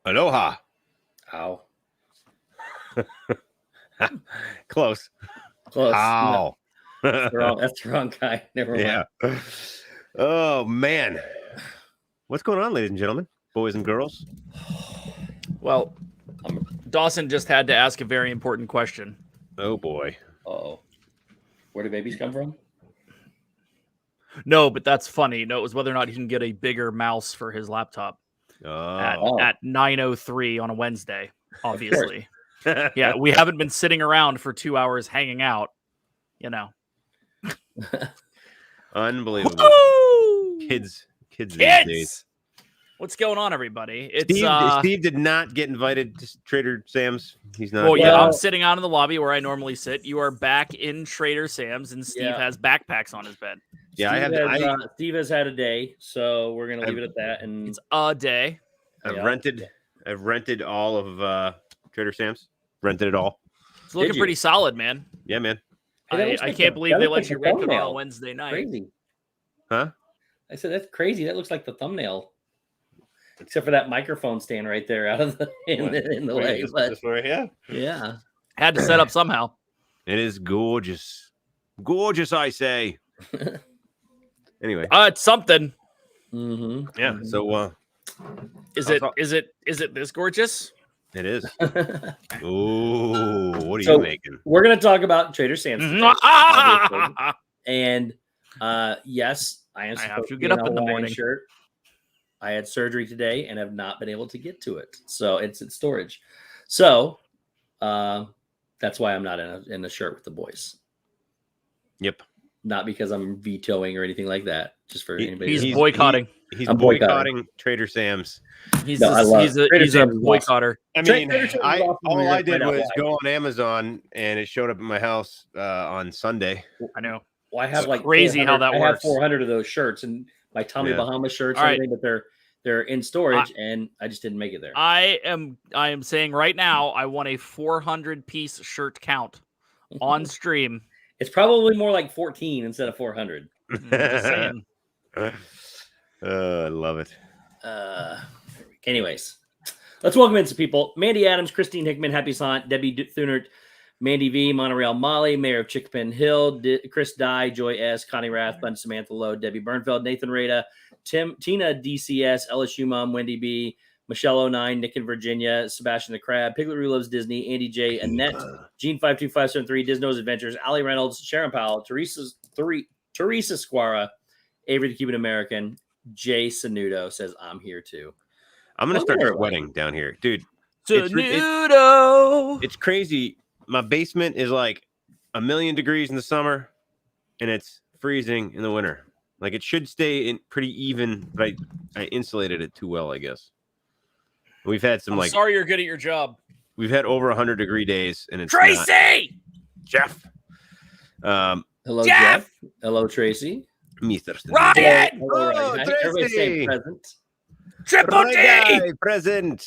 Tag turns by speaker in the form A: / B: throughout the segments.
A: Aloha.
B: Ow.
A: Close.
B: Ow.
A: No.
B: That's the wrong guy. Never mind.
A: Yeah. Oh, man. What's going on, ladies and gentlemen, boys and girls?
C: Well, Dawson just had to ask a very important question.
A: Oh, boy.
B: Oh. Where do babies come from?
C: No, but that's funny. No, it was whether or not he can get a bigger mouse for his laptop at 9:03 on a Wednesday, obviously. Yeah, we haven't been sitting around for 2 hours hanging out, you know.
A: Unbelievable.
C: Woo!
A: Kids these days.
C: What's going on, everybody?
A: Steve did not get invited to Trader Sam's. He's not.
C: Well, yeah, I'm sitting out in the lobby where I normally sit. You are back in Trader Sam's, and Steve has backpacks on his bed.
A: Yeah,
B: Steve has had a day, so we're gonna leave it at that. And
C: it's a day.
A: I've rented all of Trader Sam's. Rented it all.
C: It's looking pretty solid, man.
A: Yeah, man.
C: I can't believe they let you rent it on a Wednesday night.
B: Crazy.
A: Huh?
B: I said that's crazy. That looks like the thumbnail. Except for that microphone stand right there out of in the way.
A: This right here?
B: Yeah.
C: Had to set up somehow.
A: It is gorgeous. Gorgeous, I say. Anyway.
C: It's something.
B: Mm-hmm.
A: Yeah. So
C: is it this gorgeous?
A: It is. Oh, what are you making?
B: We're gonna talk about Trader Sam's today, and yes, I have to get up in the morning. Shirt. I had surgery today and have not been able to get to it, so it's in storage. So that's why I'm not in a shirt with the boys.
A: Yep.
B: Not because I'm vetoing or anything like that. Just for anybody.
C: He's boycotting.
A: He's boycotting Trader Sam's.
C: He's a boycotter.
A: I mean, all I did was go on Amazon and it showed up at my house on Sunday.
C: I know.
B: Well, I have
C: crazy how that works.
B: I have 400 of those shirts and my Tommy Bahama shirts, and everything, but they're in storage, and I just didn't make it there.
C: I am saying right now, I want a 400-piece shirt count on stream.
B: It's probably more like 14 instead of 400.
C: Just saying.
A: I love it.
B: Anyways, let's welcome in some people. Mandy Adams, Christine Hickman, Happy Sant, Debbie Thunert, Mandy V, Monorail Molly, Mayor of Chickapin Hill, Chris Dye, Joy S, Connie Rath, Bunch Samantha Lowe, Debbie Bernfeld, Nathan Rada, Tina DCS, LSU Mom, Wendy B, Michelle 09, Nick in Virginia, Sebastian the Crab, Piglet Rue Loves Disney, Andy J, Annette, Gene 52573, Disno's Adventures, Allie Reynolds, Sharon Powell, Teresa Squara, Avery the Cuban American, Jay Sanudo says, I'm here too.
A: I'm going to start sweating down here. Dude,
C: Sanudo!
A: It's crazy. My basement is like 1,000,000 degrees in the summer, and it's freezing in the winter. Like, it should stay in pretty even, but I insulated it too well, I guess. We've had some
C: sorry you're good at your job.
A: We've had over 100-degree days, and it's
C: Tracy!
A: Jeff.
B: Hello, Jeff. Hello, Tracy.
A: Mr.
C: Ryan!
B: Hello, Ryan. Everybody say present.
C: Triple D!
A: Present.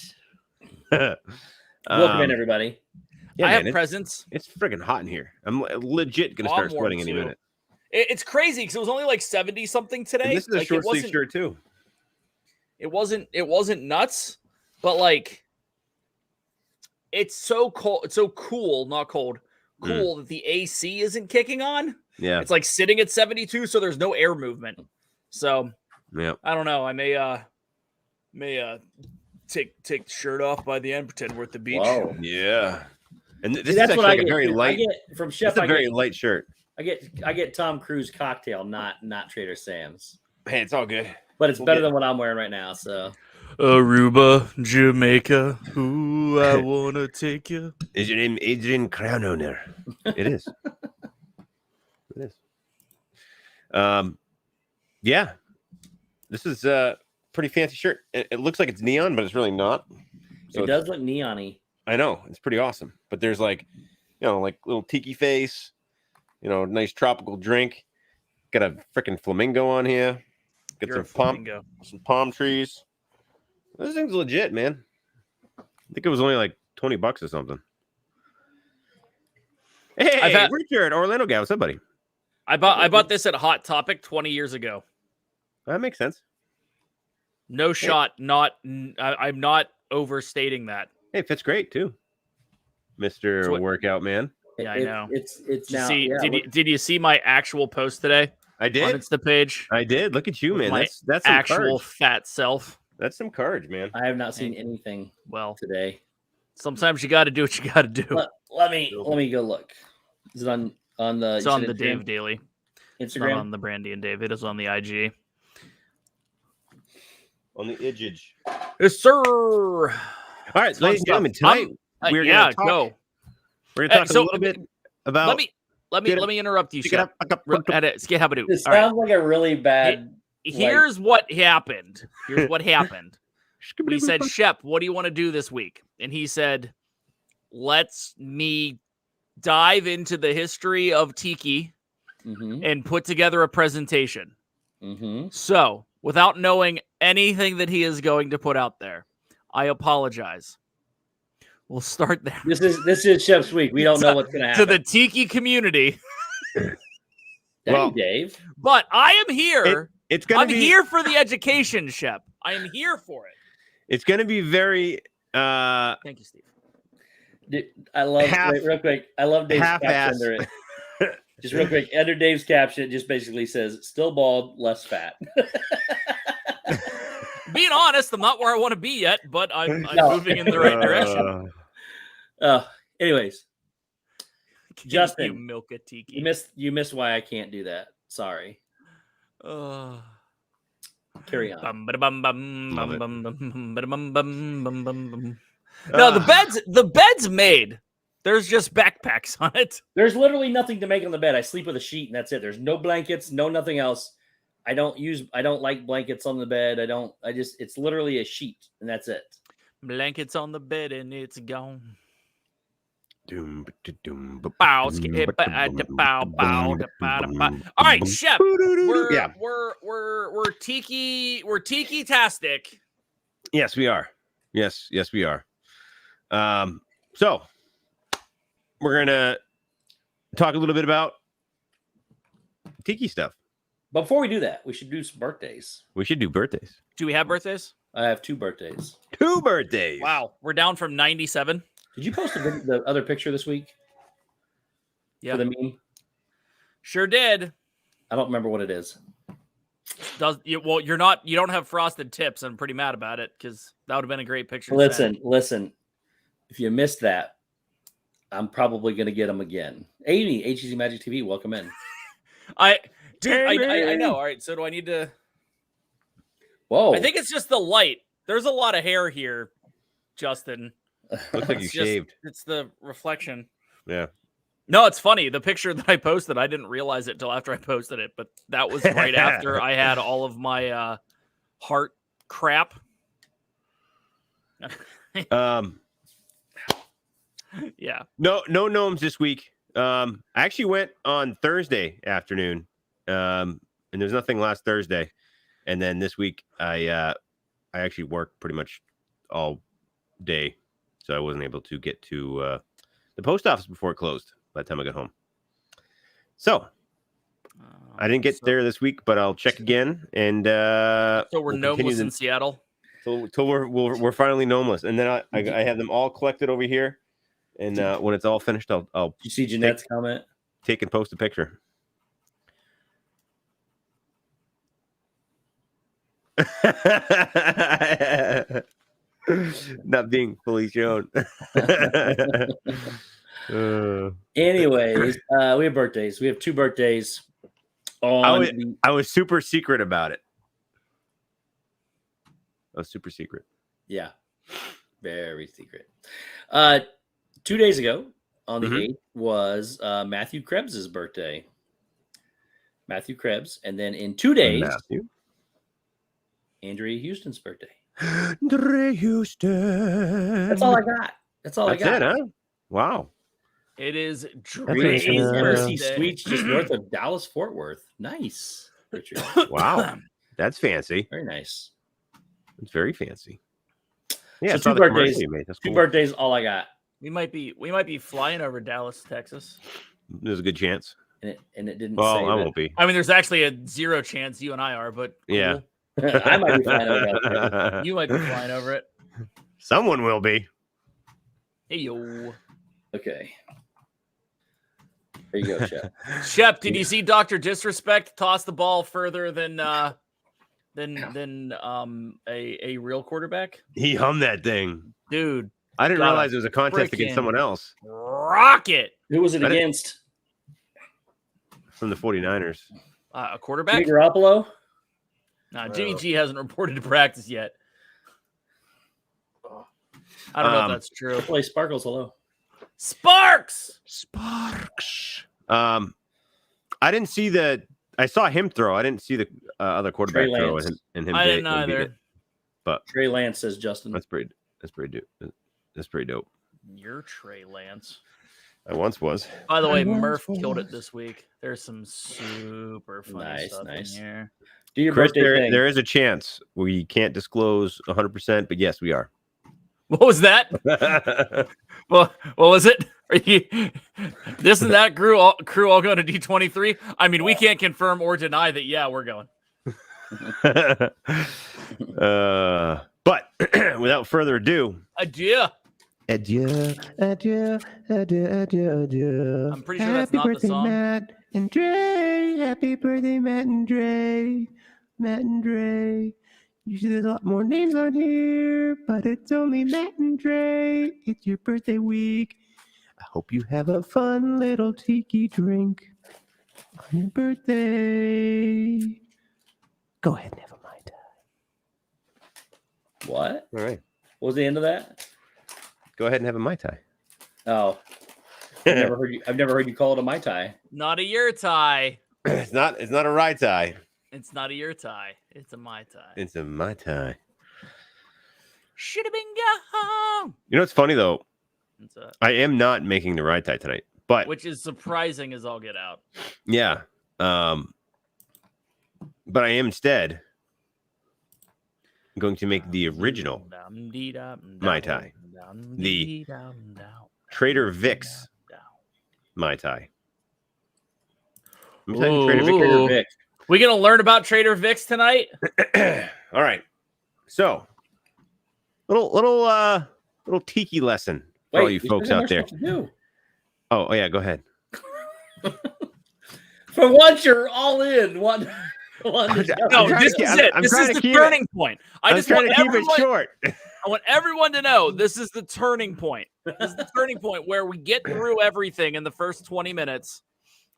B: Welcome in, everybody.
A: Yeah,
C: I have presents.
A: It's freaking hot in here. I'm legit going to start sweating any minute.
C: It's crazy because it was only like 70-something today.
A: And this is a short sleeve shirt, too.
C: It wasn't nuts, but like it's so cold. It's so cool, not cold. Cool that the AC isn't kicking on.
A: Yeah.
C: It's like sitting at 72, so there's no air movement. So
A: yeah.
C: I don't know. I may take the shirt off by the end, pretend we're at the beach.
A: Whoa. Yeah. And this is actually like a very light.
B: I get from Chef.
A: It's a very light shirt.
B: I get Tom Cruise cocktail, not Trader Sam's.
A: Hey, it's all good.
B: But it's better than what I'm wearing right now. So
C: Aruba, Jamaica. Ooh, I wanna take you.
A: Is your name Adrian Crownoner? It is. It is. Yeah. This is a pretty fancy shirt. It looks like it's neon, but it's really not.
B: So it does look neon-y.
A: I know. It's pretty awesome. But there's like little tiki face, nice tropical drink. Got a freaking flamingo on here. Got some palm trees. This thing's legit, man. I think it was only like $20 or something. Hey, Richard, Orlando guy. What's up, buddy?
C: I bought this at Hot Topic 20 years ago.
A: That makes sense.
C: No shot. I'm not overstating that.
A: Hey, it fits great too, Mr. Workout Man.
C: Yeah, I know.
B: It's now.
C: Did you see my actual post today?
A: I did.
C: On Insta page.
A: I did. Look at you, man. That's some
C: actual
A: courage.
C: Fat self.
A: That's some courage, man.
B: I have not seen anything today.
C: Sometimes you got to do what you got to do.
B: Let me go look. Is it on the?
C: It's on the Dave Daily.
B: Instagram.
C: It's not on the Brandy and Dave. It is on the IG.
A: On the Idgage.
C: Yes, sir.
A: All right, ladies and gentlemen, tonight we're gonna talk. We're gonna talk a little bit about.
C: Let me interrupt you, Shep.
B: It sounds like a really bad.
C: Here's what happened. We said, Shep, what do you want to do this week? And he said, let's me dive into the history of Tiki and put together a presentation. So, without knowing anything that he is going to put out there, I apologize. We'll start there.
B: This is Shep's week. We don't know what's going to happen.
C: To the Tiki community.
B: Dave.
C: But I am here.
A: I'm
C: here for the education, Shep. I am here for it.
A: It's going to be very.
C: Thank you, Steve.
B: Dude, I love real quick. I love Dave's caption under it. Just real quick, under Dave's caption, it just basically says, "Still bald, less fat."
C: Being honest, I'm not where I want to be yet, but I'm moving in the right direction.
B: Anyways, Justin,
C: you milk a Tiki.
B: You missed why I can't do that. Sorry. Carry on.
C: No, the bed's made. There's just backpacks on it.
B: There's literally nothing to make on the bed. I sleep with a sheet and that's it. There's no blankets, no nothing else. I don't like blankets on the bed. It's literally a sheet and that's it.
C: Blankets on the bed and it's gone.
A: All
C: right, Shep. We're Tiki-tastic.
A: Yes, we are. Yes, we are. So we're gonna talk a little bit about Tiki stuff.
B: Before we do that, we should do some birthdays.
A: We should do birthdays.
C: Do we have birthdays?
B: I have 2 birthdays.
A: 2 birthdays.
C: Wow, we're down from 97.
B: Did you post the other picture this week?
C: Yeah.
B: For the meme?
C: Sure did.
B: I don't remember what it is.
C: You don't have frosted tips. I'm pretty mad about it because that would have been a great picture.
B: Listen. If you missed that, I'm probably going to get them again. Amy, HEC Magic TV, welcome in.
C: I know. All right, so do I need to?
B: Whoa!
C: I think it's just the light. There's a lot of hair here, Justin.
A: Looks like you shaved.
C: It's the reflection.
A: Yeah.
C: No, it's funny. The picture that I posted, I didn't realize it till after I posted it, but that was right after I had all of my heart crap. Yeah.
A: No gnomes this week. I actually went on Thursday afternoon. And there's nothing last Thursday. And then this week I actually worked pretty much all day. So I wasn't able to get to the post office before it closed by the time I got home. So I didn't get there this week, but I'll check again. And
C: so we're gnomeless in Seattle.
A: So we're finally gnomeless. And then I have them all collected over here. And when it's all finished, I'll
B: Did you see Jeanette's comment?
A: Take and post a picture. Not being fully shown.
B: Anyways, we have birthdays. We have 2 birthdays.
A: I was super secret about it. I was super secret.
B: Yeah. Very secret. 2 days ago, on the 8th, was Matthew Krebs' birthday. Matthew Krebs. And then in 2 days, Andrea Houston's birthday.
A: Andrea Houston.
B: That's all I got. That's all I got.
A: It, huh? Wow.
C: It is
B: Mercy Suites just north of Dallas, Fort Worth. Nice, Richard.
A: Wow. That's fancy.
B: Very nice.
A: It's very fancy. Yeah,
B: so 2 birthdays. That's cool. 2 birthdays, all I got.
C: We might be flying over Dallas, Texas.
A: There's a good chance.
B: And it didn't
A: say
B: I
A: won't be.
C: I mean, there's actually a 0 chance you and I are, but cool.
A: Yeah.
B: I might be flying over it.
C: You might be flying over it.
A: Someone will be.
C: Hey yo.
B: Okay. There you go, Shep.
C: Shep, did you see Dr. Disrespect toss the ball further than a real quarterback?
A: He hummed that thing.
C: Dude.
A: I didn't realize it was a contest against someone else.
C: Rocket.
B: Who was it against?
A: From the 49ers.
C: A quarterback?
B: Jimmy Garoppolo?
C: No, Jimmy G hasn't reported to practice yet. I don't know if that's true.
B: Play Sparkles, hello.
C: Sparks.
A: I didn't see I saw him throw. I didn't see the other quarterback throw and him.
C: I didn't either.
A: But
B: Trey Lance, says Justin.
A: That's pretty dope.
C: You're Trey Lance.
A: I once was.
C: By the way, Murph killed it this week. There's some super funny stuff in here.
B: Do your
A: Chris,
B: birthday thing.
A: There is a chance we can't disclose 100%, but yes, we are.
C: What was that? Well, what was it? Are you this and that crew all going to D23? I mean, we can't confirm or deny that. Yeah, we're going.
A: But without further ado,
C: adieu.
A: I'm
C: pretty sure that's not the song.
A: Matt and Dre. Happy birthday, Matt and Dre. Usually there's a lot more names on here, but it's only Matt and Dre. It's your birthday week. I hope you have a fun little tiki drink on your birthday. Go ahead and have a Mai Tai.
B: What?
A: All right.
B: What was the end of that?
A: Go ahead and have a Mai Tai.
B: Oh. I've never heard you call it a Mai Tai.
C: Not a your tie.
A: It's not a Rai Tai.
C: It's not a your tie. It's a Mai Tai.
A: It's a Mai Tai.
C: Should have been gone.
A: You know what's funny though? I am not making the Rai Tai tonight, but
C: which is surprising as all get out.
A: Yeah. But I am instead going to make the original Mai Tai. The Trader Vic's Mai Tai. I'm telling you, Trader Vic.
C: We gonna learn about Trader Vic's tonight?
A: All right. So, little tiki lesson for all you folks out there. Oh yeah, go ahead.
C: For once, you're all in. No, this is it. This is the turning point. I just want to keep it short. I want everyone to know this is the turning point. This is the turning point where we get through everything in the first 20 minutes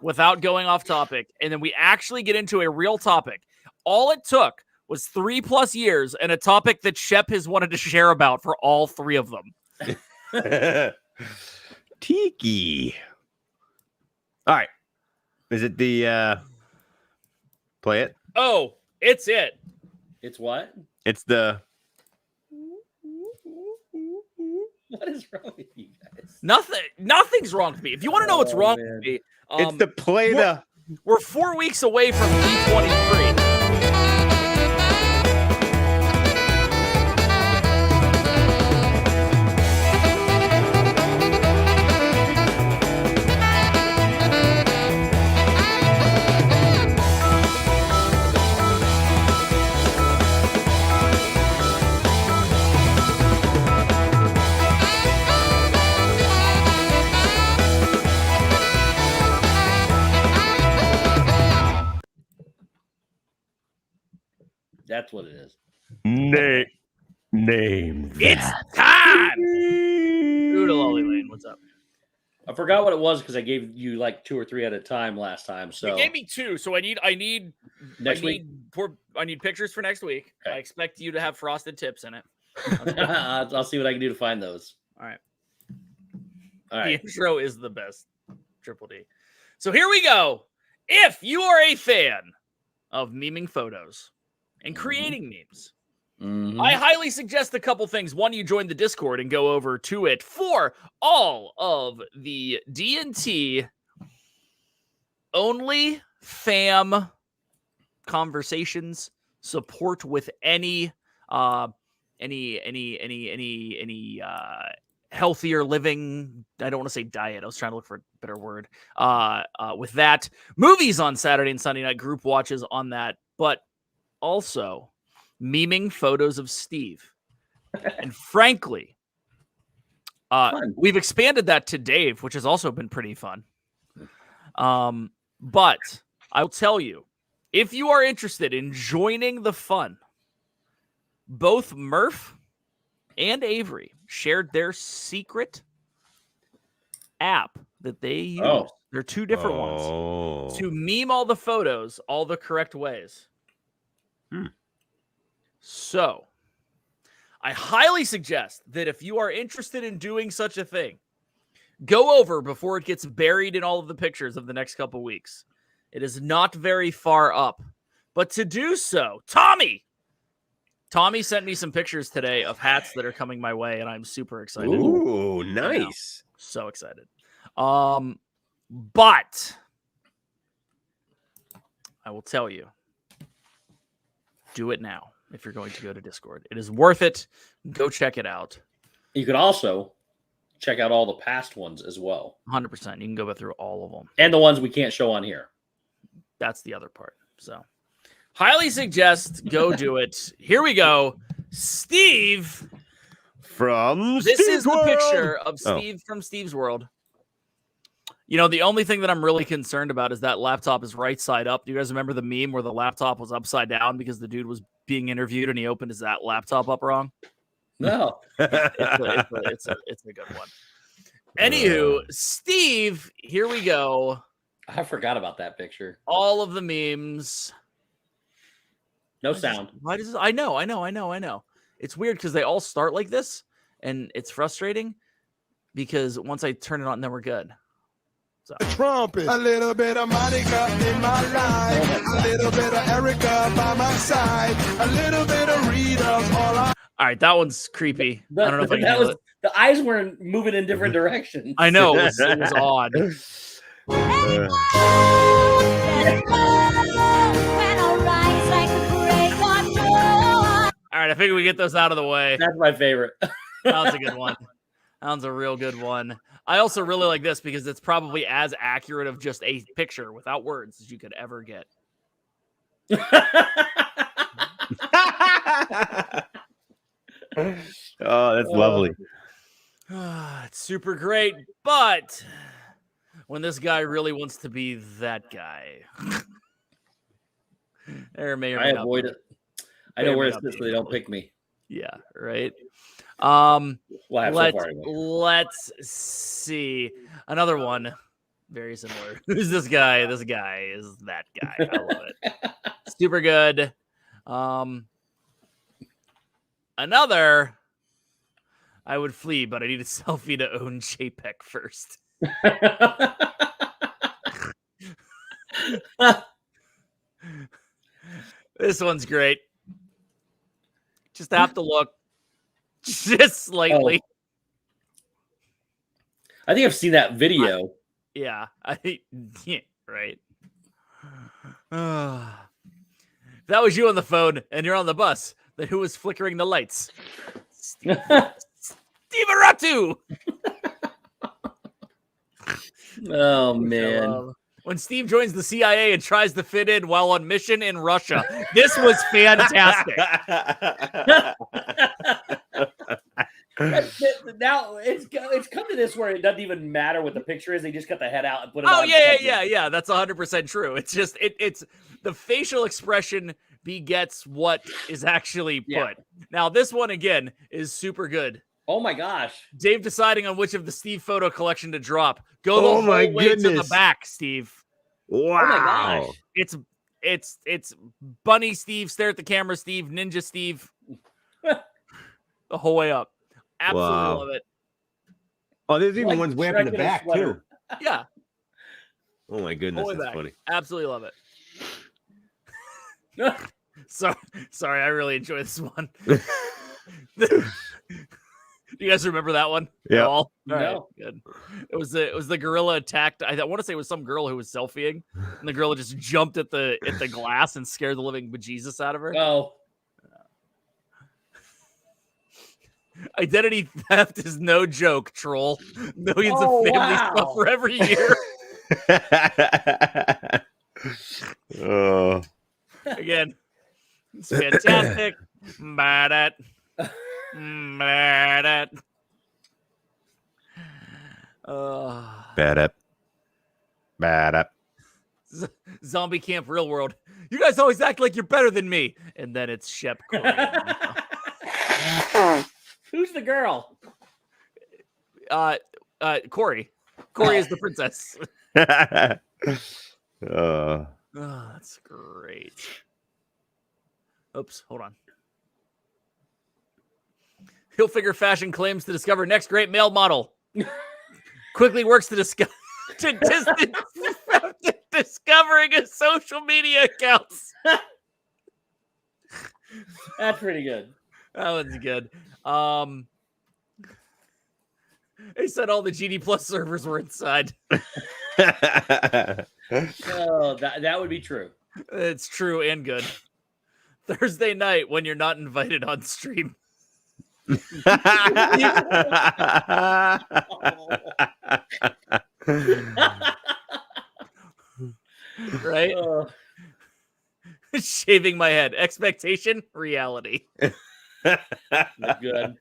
C: without going off topic, and then we actually get into a real topic. All it took was 3+ years and a topic that Shep has wanted to share about for all 3 of them.
A: Tiki. All right. Is it the play it?
C: Oh, it's it.
B: It's what?
A: It's the
B: what is wrong with you guys?
C: Nothing's wrong with me. If you want to know what's wrong with me,
A: it's the play
C: we're 4 weeks away from D23.
B: That's what it is.
A: Name.
C: It's time. Oodle Ollie Lane, what's up?
B: I forgot what it was because I gave you like 2 or 3 at a time last time. So
C: you gave me 2. So I need
B: next week.
C: I need pictures for next week. Okay. I expect you to have frosted tips in it.
B: I'll see what I can do to find those.
C: All right.
B: The
C: intro is the best. Triple D. So here we go. If you are a fan of memeing photos and creating memes, I highly suggest a couple things. One, you join the Discord and go over to it for all of the D&T only fam conversations, support with any healthier living. I don't want to say diet. I was trying to look for a better word. With that, movies on Saturday and Sunday night, group watches on that, but also memeing photos of Steve And frankly, we've expanded that to Dave, which has also been pretty fun. But I'll tell you, if you are interested in joining the fun, both Murph and Avery shared their secret app that they use.
B: Oh.
C: They're two different ones to meme all the photos all the correct ways. So I highly suggest that if you are interested in doing such a thing, go over before it gets buried in all of the pictures of the next couple weeks. It is not very far up. But to do so, Tommy sent me some pictures today of hats that are coming my way, and I'm super excited.
A: Ooh, nice.
C: So excited. But I will tell you, do it now if you're going to go to Discord. It is worth it. Go check it out.
B: You could also check out all the past ones as well.
C: 100%. You can go through all of them.
B: And the ones we can't show on here.
C: That's the other part. So highly suggest go do it. Here we go. Steve. This is the picture of Steve from Stevesworld. You know, the only thing that I'm really concerned about is that laptop is right side up. Do you guys remember the meme where the laptop was upside down because the dude was being interviewed and he opened his laptop up wrong?
B: No.
C: It's a good one. Anywho, Steve, here we go.
B: I forgot about that picture.
C: All of the memes.
B: No sound.
C: Why does I know. It's weird because they all start like this, and it's frustrating because once I turn it on, then we're good. So.
D: Trumpet. A little bit of Monica in my life. A little bit of Erica by my side. A little bit of Rita's all
C: right, that one's creepy. I don't know if I can handle it.
B: The eyes were moving in different directions.
C: I know. It was odd. All right, I figure we get those out of the way.
B: That's my favorite.
C: That was a good one. That one's a real good one. I also really like this because it's probably as accurate of just a picture without words as you could ever get.
A: Oh, that's lovely.
C: It's super great, but when this guy really wants to be that guy, there may or may
B: I
C: not
B: avoid
C: be.
B: it. I know where it's so they don't pick me.
C: Yeah, right.
B: Let's
C: see. Another one. Very similar. Who's this guy? This guy is that guy. I love it. Super good. Another. I would flee, but I need a selfie to own JPEG first. This one's great. Just have to look just slightly.
B: Oh. I think I've seen that video.
C: Yeah, right. If that was you on the phone and you're on the bus, then who was flickering the lights? Steve Aratu!
B: Oh, man.
C: When Steve joins the CIA and tries to fit in while on mission in Russia. This was fantastic.
B: Now it's come to this where it doesn't even matter what the picture is. They just cut the head out and put it on.
C: Oh, yeah. That's 100% true. It's just it's the facial expression begets what is actually put.
B: Yeah.
C: Now, this one again is super good.
B: Oh my gosh.
C: Dave deciding on which of the Steve photo collection to drop. Go the whole way to the back, Steve.
A: Wow.
B: Oh my gosh.
C: It's Bunny Steve, stare at the camera Steve, Ninja Steve. The whole way up. Absolutely love it.
A: Oh, there's even ones way up in the back too.
C: Yeah.
A: Oh my goodness, that's funny.
C: Absolutely love it. Sorry, I really enjoy this one. Do you guys remember that one?
A: Yeah.
C: All
B: No.
C: right, good. It was the gorilla attacked. I want to say it was some girl who was selfieing, and the gorilla just jumped at the glass and scared the living bejesus out of her.
B: Oh.
C: Identity theft is no joke, troll. Millions of families suffer every year.
A: Oh.
C: Again, it's fantastic. Bad at. Bad
A: up.
C: Zombie Camp Real World. You guys always act like you're better than me. And then it's Shep.
B: Who's the girl?
C: Corey. Corey is the princess.
A: Oh,
C: that's great. Oops, hold on. He'll figure fashion claims to discover next great male model. Quickly works to discover discovering his social media accounts.
B: That's pretty good.
C: That one's good. They said all the GD Plus servers were inside.
B: Oh, that would be true.
C: It's true and good. Thursday night when you're not invited on stream. Right? Shaving my head. Expectation, reality.
B: Good.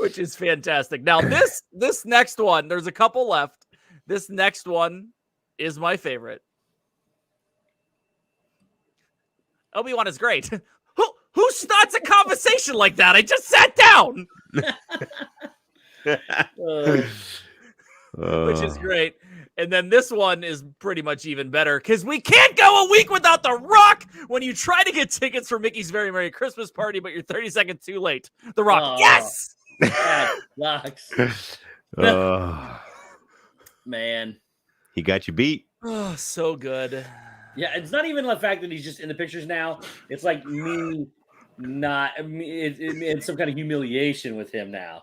C: Which is fantastic. Now, this next one, there's a couple left. This next one is my favorite. Obi-Wan is great. Who starts a conversation like that? I just sat down. Which is great. And then this one is pretty much even better because we can't go a week without The Rock when you try to get tickets for Mickey's Very Merry Christmas Party, but you're 30 seconds too late. The Rock, yes!
B: That sucks.
C: Man.
A: He got you beat.
C: Oh, so good.
B: Yeah, it's not even the fact that he's just in the pictures now. It's like me not, it's some kind of humiliation with him now.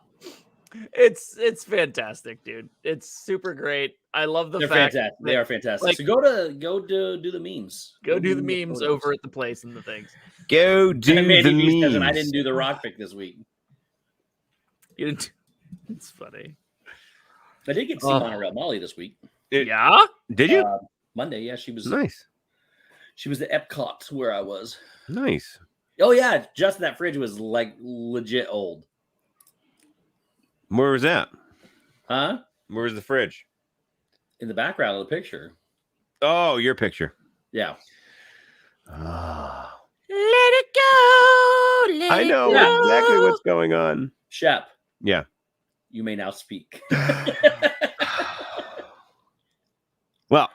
C: It's fantastic, dude. It's super great. I love the fact
B: fantastic. They are fantastic.
C: Like,
B: so go do the memes.
C: Go do the memes over at the place and the things.
A: Go do the memes.
B: And I didn't do the Rock pick this week.
C: You didn't. It's funny.
B: I did get to see Monorail Molly this week.
C: Yeah?
A: Did you?
B: Monday, yeah. She was
A: nice.
B: She was at Epcot where I was.
A: Nice.
B: Oh yeah, just that fridge was like legit old.
A: Where was that?
B: Huh?
A: Where was the fridge?
B: In the background of the picture.
A: Oh, your picture.
B: Yeah.
C: Let it go.
A: I know exactly what's going on.
B: Shep.
A: Yeah.
B: You may now speak.
A: Well,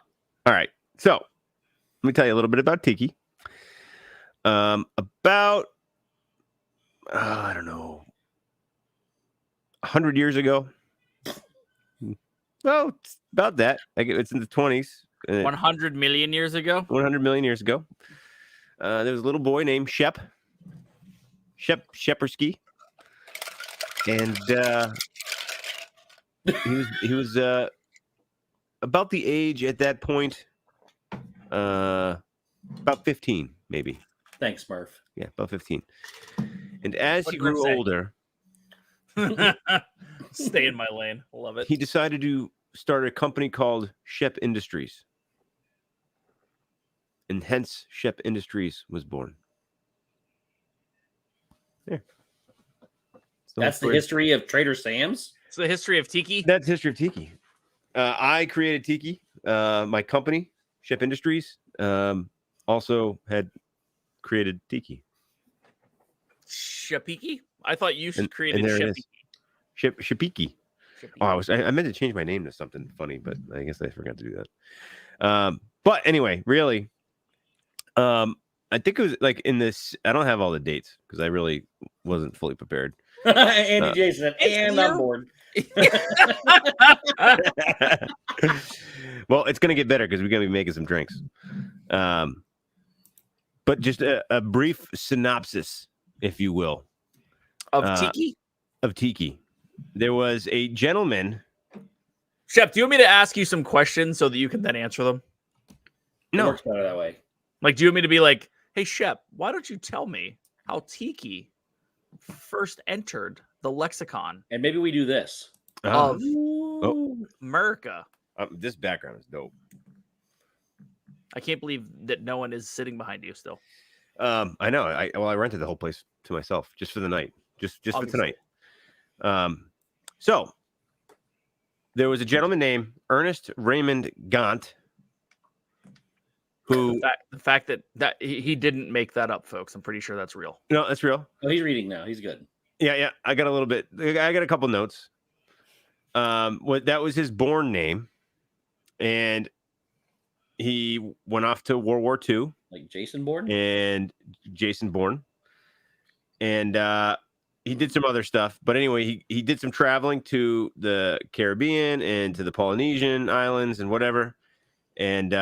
A: all right. So let me tell you a little bit about Tiki. About, I don't know, 100 years ago. Well, it's about that. It's in the 20s.
C: 100 million years ago?
A: 100 million years ago. There was a little boy named Shep Shepersky. And he was about the age at that point, about 15, maybe.
B: Thanks, Murph.
A: Yeah, about 15. And as he grew older,
C: stay in my lane. Love it.
A: He decided to start a company called Shep Industries. And hence Shep Industries was born. There.
B: That's the history of Trader Sam's?
C: It's the history of Tiki?
A: That's the history of Tiki. I created Tiki. My company, Shep Industries, also had created Tiki.
C: Shepiki? I thought you created Shepiki.
A: Shepiki. Oh, I meant to change my name to something funny, but I guess I forgot to do that. But anyway, really, I think it was like in this. I don't have all the dates because I really wasn't fully prepared.
B: Andy Jason, and I'm bored.
A: Well, it's gonna get better because we're gonna be making some drinks. But just a brief synopsis, if you will,
C: of Tiki.
A: Of Tiki, there was a gentleman.
C: Shep, do you want me to ask you some questions so that you can then answer them?
B: No, it works better that way.
C: Like, do you want me to be like, "Hey, Shep, why don't you tell me how Tiki first entered the lexicon?"
B: And maybe we do this
C: of America.
A: This background is dope.
C: I can't believe that no one is sitting behind you still.
A: I know. I rented the whole place to myself just for the night. just for tonight. So there was a gentleman named Ernest Raymond Gaunt, who
C: the fact that he didn't make that up, folks. I'm pretty sure that's real.
A: No, that's real.
B: Oh, he's reading now. He's good.
A: Yeah. I got a couple notes. That was his born name, and he went off to World War II.
B: Like Jason Bourne?
A: And Jason Bourne. And he did some other stuff. But anyway, he did some traveling to the Caribbean and to the Polynesian islands and whatever. And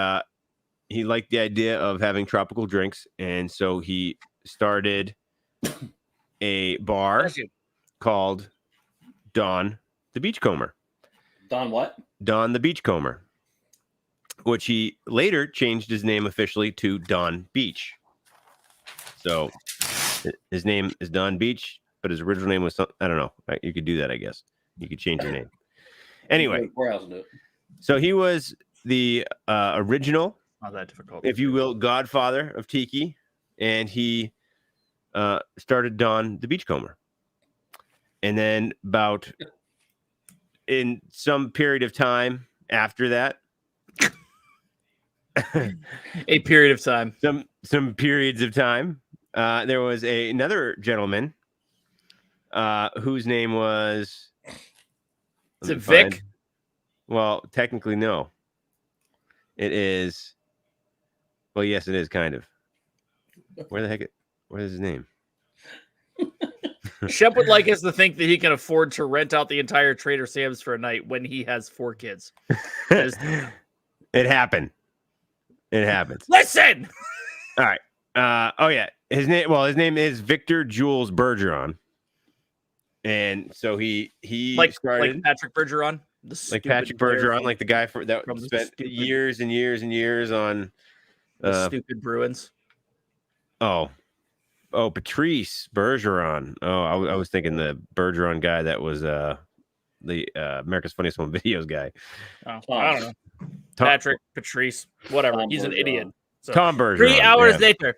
A: he liked the idea of having tropical drinks. And so he started a bar called Don the Beachcomber.
B: Don what?
A: Don the Beachcomber, which he later changed his name officially to Don Beach. So his name is Don Beach, but his original name was I don't know. You could do that, I guess. You could change your name. Anyway, so he was the original,
C: not that difficult,
A: if you will, godfather of Tiki, and he started Don the Beachcomber. And then about in some period of time after that,
C: a period of time,
A: some periods of time, there was another gentleman whose name was,
C: is it Vic?
A: Well, technically no. It is, well, yes, it is kind of. Where is his name?
C: Shep would like us to think that he can afford to rent out the entire Trader Sam's for a night when he has 4 kids.
A: It happened. It happens.
C: Listen.
A: All right. Oh yeah. His name is Victor Jules Bergeron. And so he started
C: like Patrick Bergeron,
A: like Patrick Bergeron, like the guy that spent years and years and years on
C: the stupid Bruins.
A: Oh, Patrice Bergeron. Oh, I was thinking the Bergeron guy that was the America's Funniest Home Videos guy.
C: Oh, I don't know. Patrick, Patrice, whatever.
B: Tom
C: He's
B: Bergeron.
C: An idiot. So,
A: Tom Bergeron.
C: 3 hours later.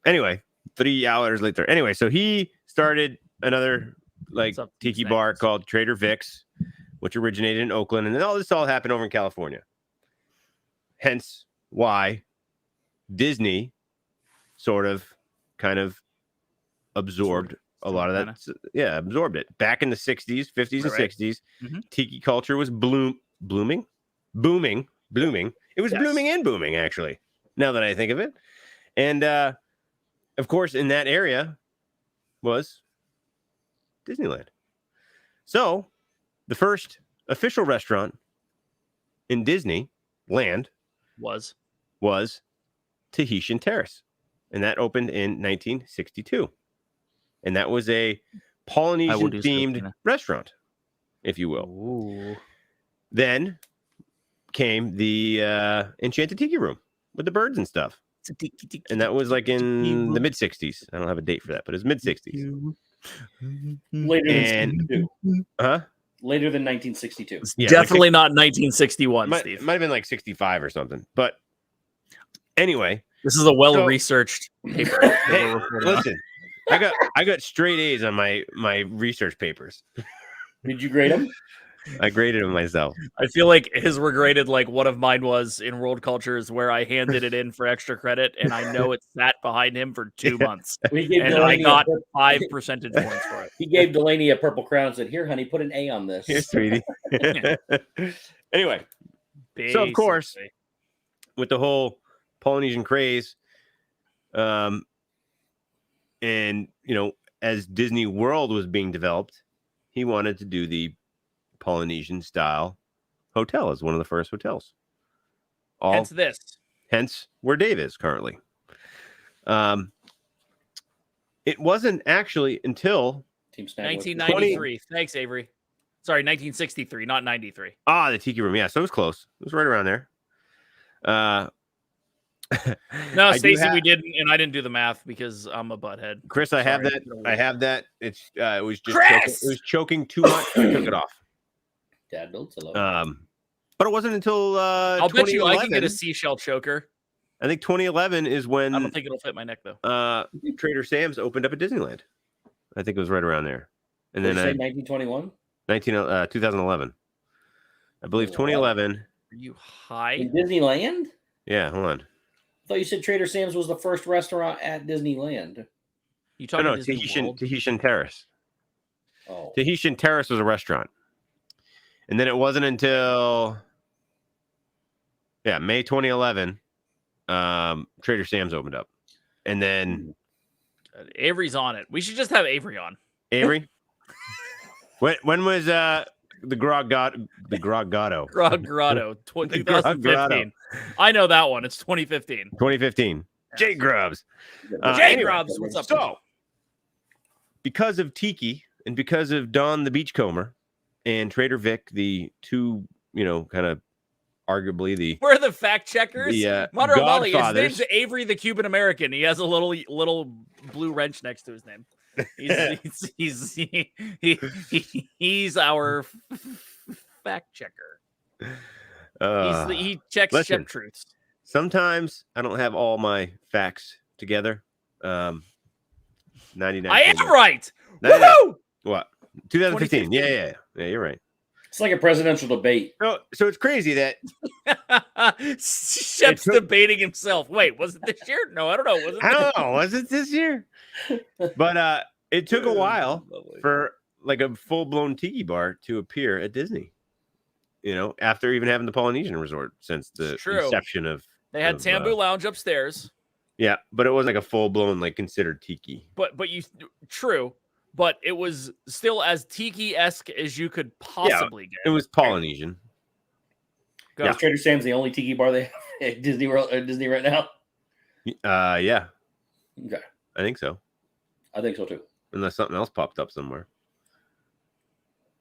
A: Anyway, 3 hours later. Anyway, so he started another tiki bar called Trader Vic's, which originated in Oakland, and then all this happened over in California. Hence why Disney kind of absorbed a lot of that. Yeah, absorbed it. Back in the 60s, 50s, and 60s, tiki culture was booming. It was blooming and booming, actually, now that I think of it. And, of course, in that area was Disneyland. So the first official restaurant in Disneyland was Tahitian Terrace. And that opened in 1962. And that was a Polynesian-themed restaurant, if you will.
C: Ooh.
A: Then came the Enchanted Tiki Room with the birds and stuff. And that was like in the mid-60s. I don't have a date for that, but it's mid-60s.
B: Later than 62.
A: Huh?
B: Later than 1962.
C: Yeah, definitely not 1961, Steve.
A: Might have been like 65 or something. But anyway...
C: This is a well-researched paper.
A: Hey, listen, I got straight A's on my research papers.
B: Did you grade them?
A: I graded them myself.
C: I feel like his were graded like one of mine was in World Cultures, where I handed it in for extra credit, and I know it sat behind him for 2 months, and I got 5 percentage points for it.
B: He gave Delaney a purple crown and said, "Here, honey, put an A on this."
A: Here, sweetie. Anyway, so of course, with the whole Polynesian craze, and as Disney World was being developed, he wanted to do the Polynesian style hotel as one of the first hotels. Hence where Dave is currently. It wasn't actually until
C: 1993. Thanks, Avery. Sorry, 1963, not 93.
A: The Tiki Room. Yeah, so it was close. It was right around there.
C: No, Stacy, we didn't, and I didn't do the math because I'm a butthead.
A: Chris, I have that. It's it was just it was choking too much. I took it off.
B: Dad builds a
A: but it wasn't until
C: I'll bet you I can get a seashell choker.
A: I think 2011 is when
C: I don't think it'll fit my neck though.
A: Trader Sam's opened up at Disneyland. I think it was right around there. And then
B: 1921?
A: 2011. I believe 2011.
C: Are you high?
B: In Disneyland?
A: Yeah, hold on.
B: I thought you said Trader Sam's was the first restaurant at Disneyland.
C: You talking about
A: Tahitian Terrace.
B: Oh.
A: Tahitian Terrace was a restaurant. And then it wasn't until May 2011, Trader Sam's opened up. And then
C: Avery's on it. We should just have Avery on.
A: Avery? when was the Grog Grotto?
C: Grog Grotto, 2015. I know that one. It's 2015.
A: 2015. Jay Grubbs.
C: Grubbs, what's up?
A: So, because of Tiki and because of Don the Beachcomber and Trader Vic, the two, kind of arguably
C: we're the fact checkers. Monroe Molly, his
A: Godfathers.
C: name's Avery the Cuban American. He has a little blue wrench next to his name. He's our fact checker. He checks Shep truths.
A: Sometimes I don't have all my facts together. 99.
C: I am right. Woohoo!
A: What? 2015. Yeah, you're right.
B: It's like a presidential debate.
A: So it's crazy that
C: Shep's debating himself. Wait, was it this year? No, I don't know.
A: I don't know. Was it this year? But it took a while for like a full-blown tiki bar to appear at Disney. After even having the Polynesian Resort since the inception of.
C: They had Tambu Lounge upstairs.
A: Yeah, but it wasn't like a full-blown considered tiki.
C: But true. But it was still as tiki-esque as you could possibly get.
A: It was Polynesian.
B: Is Trader Sam's the only tiki bar they have at Disney right now?
A: Yeah.
B: Okay.
A: I think so.
B: I think so too.
A: Unless something else popped up somewhere.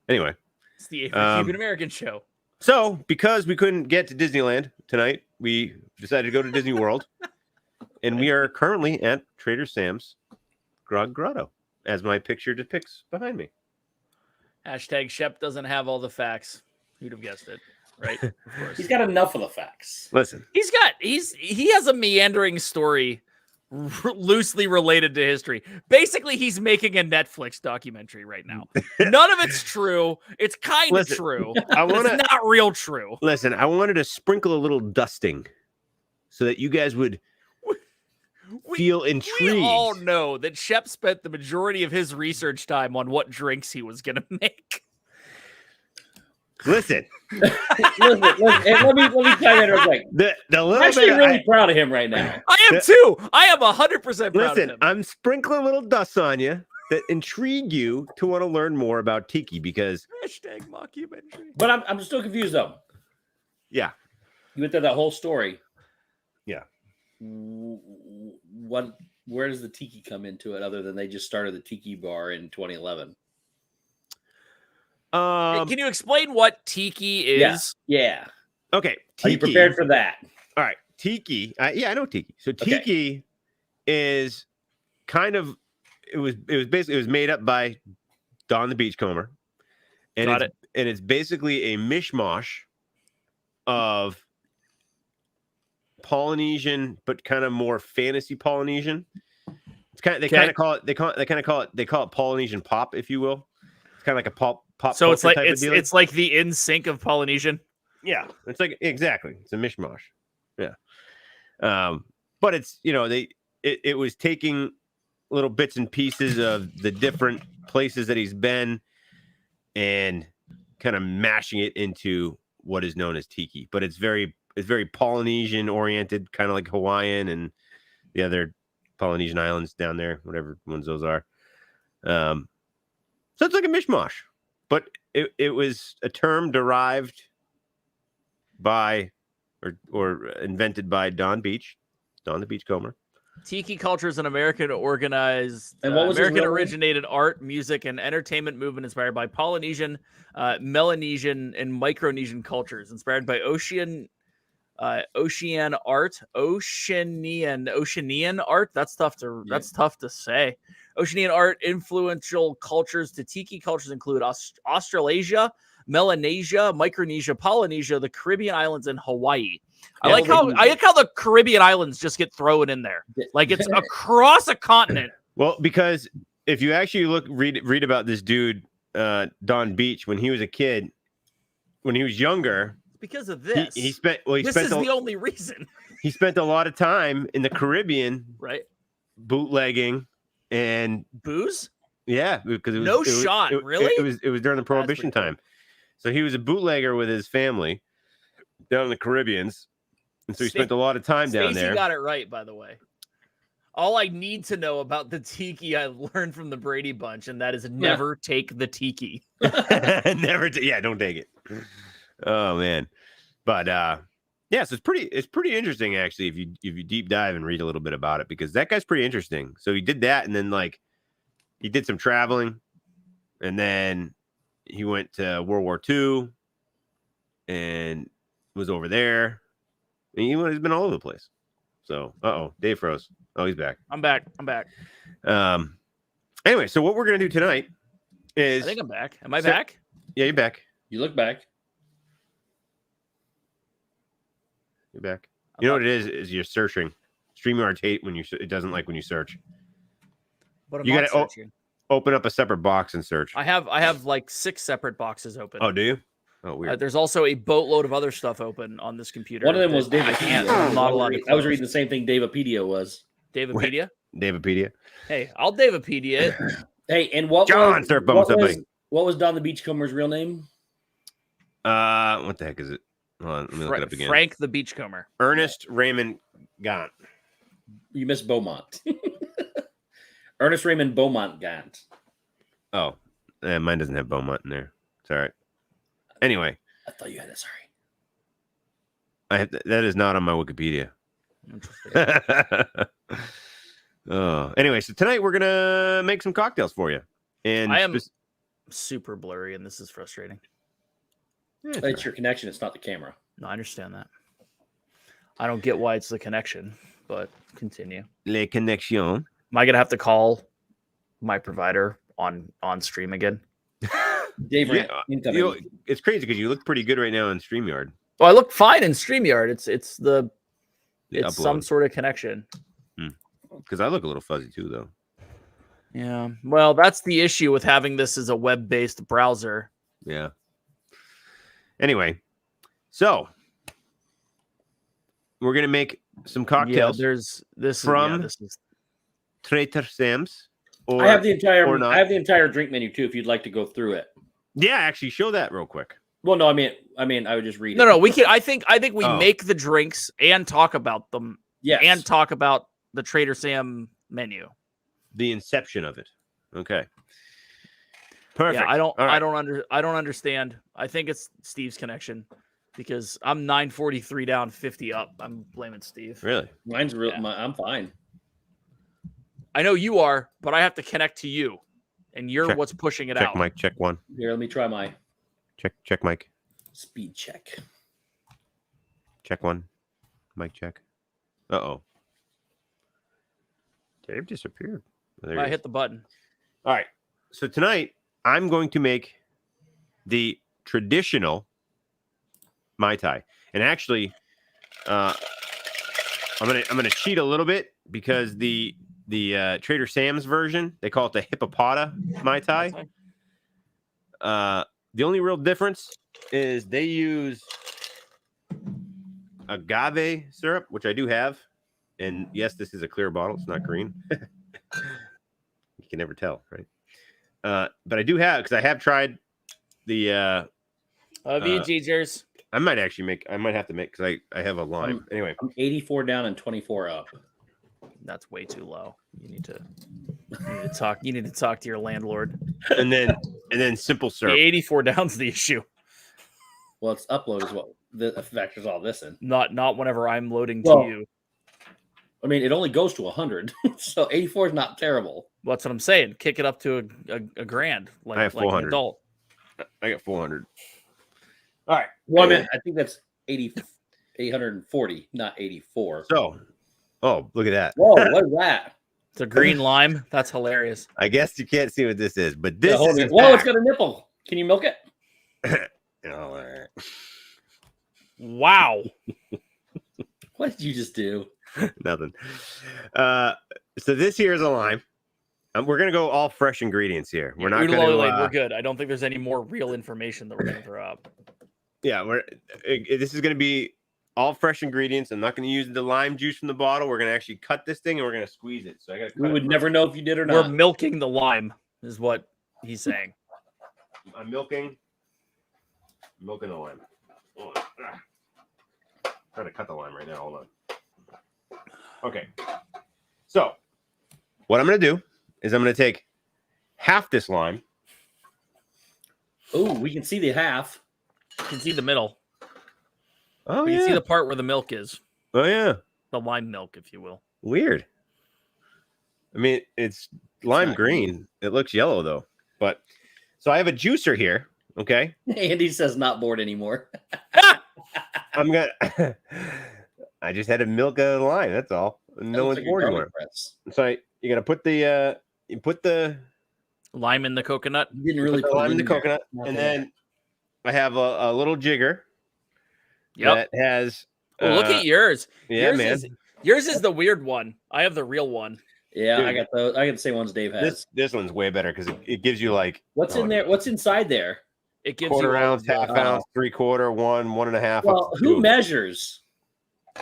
A: Anyway.
C: It's the Cuban American show.
A: So, because we couldn't get to Disneyland tonight, we decided to go to Disney World. And we are currently at Trader Sam's Grog Grotto, as my picture depicts behind me.
C: Hashtag Shep doesn't have all the facts. You'd have guessed it, right? Of course.
B: He's got enough of the facts.
A: Listen.
C: He has a meandering story loosely related to history. Basically, he's making a Netflix documentary right now. None of it's true. It's kind of true. It's not real true.
A: Listen, I wanted to sprinkle a little dusting so that you guys would feel intrigued.
C: We all know that Shep spent the majority of his research time on what drinks he was going to make.
A: Listen.
B: Listen. Let me tell you real quick. I'm actually really proud of him right now.
C: I am too. I am 100% proud of him.
A: I'm sprinkling a little dust on you that intrigue you to want to learn more about Tiki because
C: hashtag mockumentary.
B: But I'm still confused though.
A: Yeah.
B: You went through that whole story.
A: Yeah.
B: Where does the Tiki come into it other than they just started the Tiki bar in 2011?
C: Can you explain what Tiki is?
B: Yeah.
A: Okay.
B: Tiki. Are you prepared for that?
A: All right. Tiki. I know Tiki. So Tiki is kind of it was made up by Don the Beachcomber. And it's basically a mishmash of Polynesian, but kind of more fantasy Polynesian. It's kind of they kind of call it Polynesian pop, if you will. It's kind of like a pop.
C: So it's like the in sync of Polynesian.
A: Yeah, it's like exactly. It's a mishmash. Yeah, but it's it was taking little bits and pieces of the different places that he's been and kind of mashing it into what is known as Tiki. But it's very Polynesian oriented, kind of like Hawaiian and the other Polynesian islands down there, whatever ones those are. So it's like a mishmash, but it was a term derived by or invented by Don the Beachcomber.
C: Tiki culture is an American organized, originated art, music, and entertainment movement inspired by Polynesian, Melanesian, and Micronesian cultures, inspired by Oceanian art. That's tough to say. Oceanian art influential cultures to Tiki cultures include Australasia, Melanesia, Micronesia, Polynesia, the Caribbean islands, and Hawaii. I like how the Caribbean islands just get thrown in there, like it's across a continent.
A: Well, because if you actually read about this dude, Don Beach, when he was a kid, when he was younger,
C: because of this,
A: he spent. Well,
C: this is the only reason.
A: He spent a lot of time in the Caribbean,
C: right?
A: Bootlegging and
C: booze.
A: Yeah, because it was
C: really.
A: It was during the Prohibition time, so he was a bootlegger with his family down in the Caribbeans, and so he spent a lot of time down there.
C: Stacey got it right, by the way. All I need to know about the Tiki I learned from the Brady Bunch, and that is never take the Tiki.
A: Don't take it. Oh man, but yeah, so it's pretty interesting actually if you deep dive and read a little bit about it, because that guy's pretty interesting. So he did that, and then like he did some traveling, and then he went to World War II and was over there, and he's been all over the place. So Dave froze. Oh, he's back.
C: I'm back.
A: Anyway, so what we're gonna do tonight is
C: I think I'm back. Am I back?
A: Yeah, you're back.
B: You look back.
A: You're back. You know what it is you're searching. StreamYard hate when it doesn't like when you search.
C: But
A: you gotta open up a separate box and search.
C: I have like 6 separate boxes open.
A: Oh, do you? Oh, weird.
C: There's also a boatload of other stuff open on this computer.
B: One of them was Davipedia.
C: I'm not allowed to.
B: I was reading the same thing Davipedia was.
C: Davipedia?
A: Davipedia.
C: Hey, I'll Davipedia it.
B: Hey, and what was Don the Beachcomber's real name?
A: What the heck is it? Hold on, let me look it up again.
C: Frank the Beachcomber.
A: Ernest Raymond Gaunt.
B: You missed Beaumont. Ernest Raymond Beaumont Gaunt.
A: Oh, mine doesn't have Beaumont in there. It's all right. Anyway,
B: I thought you had that. Sorry,
A: that is not on my Wikipedia. Anyway, so tonight we're gonna make some cocktails for you, and
C: I am super blurry, and this is frustrating.
B: It's your connection. It's not the camera.
C: No, I understand that. I don't get why it's the connection, but continue.
A: Le connexion.
C: Am I gonna have to call my provider on stream again?
B: Dave,
A: it's crazy because you look pretty good right now in StreamYard.
C: Well, I look fine in StreamYard. It's some sort of connection.
A: Because I look a little fuzzy too, though.
C: Yeah. Well, that's the issue with having this as a web-based browser.
A: Yeah. Anyway, so we're gonna make some cocktails.
C: Yeah, there's this
A: from
C: this is
A: Trader Sam's.
B: I have the entire drink menu too. If you'd like to go through it.
A: Yeah, actually, show that real quick.
B: Well, no, I mean, I would just read it.
C: No, we can. I think we make the drinks and talk about them.
B: Yes.
C: And talk about the Trader Sam menu.
A: The inception of it. Okay. Perfect.
C: Yeah, I don't understand. I think it's Steve's connection because I'm 943 down, 50 up. I'm blaming Steve.
A: Really?
B: Mine's real. Yeah. I'm fine.
C: I know you are, but I have to connect to you, and you're what's pushing it out.
A: Check mic. Check one.
B: Here, let me try my
A: check mic.
B: Speed check.
A: Check one. Mic check. Uh-oh. Dave disappeared.
C: I hit the button.
A: All right. So tonight I'm going to make the traditional Mai Tai. And actually I'm gonna cheat a little bit because the Trader Sam's version, they call it the Hippopota Mai Tai. The only real difference is they use agave syrup, which I do have. And yes, this is a clear bottle. It's not green. You can never tell, right? But I do have, because I have tried the
C: teachers.
A: I might have to make, because I have a lime. Anyway,
B: I'm 84 down and 24 up.
C: That's way too low. You need to talk to your landlord.
A: And then simple syrup.
C: The 84 down's the issue.
B: Well, it's upload as well. The factors all this in.
C: Not whenever I'm loading to you.
B: I mean, it only goes to 100, so 84 is not terrible.
C: Well, that's what I'm saying. Kick it up to a grand,
A: I have 400.
C: Like an adult.
A: I got 400. All right.
B: Well, I mean, I think that's 840, not 84.
A: So, look at that.
B: Whoa, what is that?
C: It's a green lime. That's hilarious.
A: I guess you can't see what this is, but this is.
B: Whoa, it's got a nipple. Can you milk it?
A: All right.
C: Wow.
B: What did you just do?
A: Nothing. So this here is a lime. We're gonna go all fresh ingredients here. We're not
C: Oodle
A: gonna.
C: we're good. I don't think there's any more real information that we're gonna throw out.
A: Yeah, this is gonna be all fresh ingredients. I'm not gonna use the lime juice from the bottle. We're gonna actually cut this thing and we're gonna squeeze it. So I gotta.
B: We would never know if you did or not.
C: We're milking the lime, is what he's saying.
A: I'm milking the lime. Hold on. Trying to cut the lime right now. Hold on. Okay. So what I'm gonna do is I'm gonna take half this lime.
B: Oh, we can see the half.
C: You can see the middle.
A: Oh,
C: You
A: yeah.
C: can see the part where the milk is.
A: Oh, yeah.
C: The lime milk, if you will.
A: Weird. I mean, it's lime green. It looks yellow, though. But so I have a juicer here. Okay.
B: Andy says not bored anymore.
A: I'm going to. I just had to milk a lime. That's all. No one's bored anymore. So you got to put the. You put the
C: lime in the coconut.
B: You didn't really
A: put the lime in the coconut. And then I have a little jigger.
C: Yep.
A: That has.
C: Look at yours.
A: Yeah, man.
C: Yours is the weird one. I have the real one.
B: Yeah, dude, I got the same ones Dave has.
A: This one's way better because it gives you like
B: what's in there? What's inside there?
C: It gives
A: quarter
C: you
A: ounce, half ounce, 3/4, 1, 1.5.
B: Well, who measures?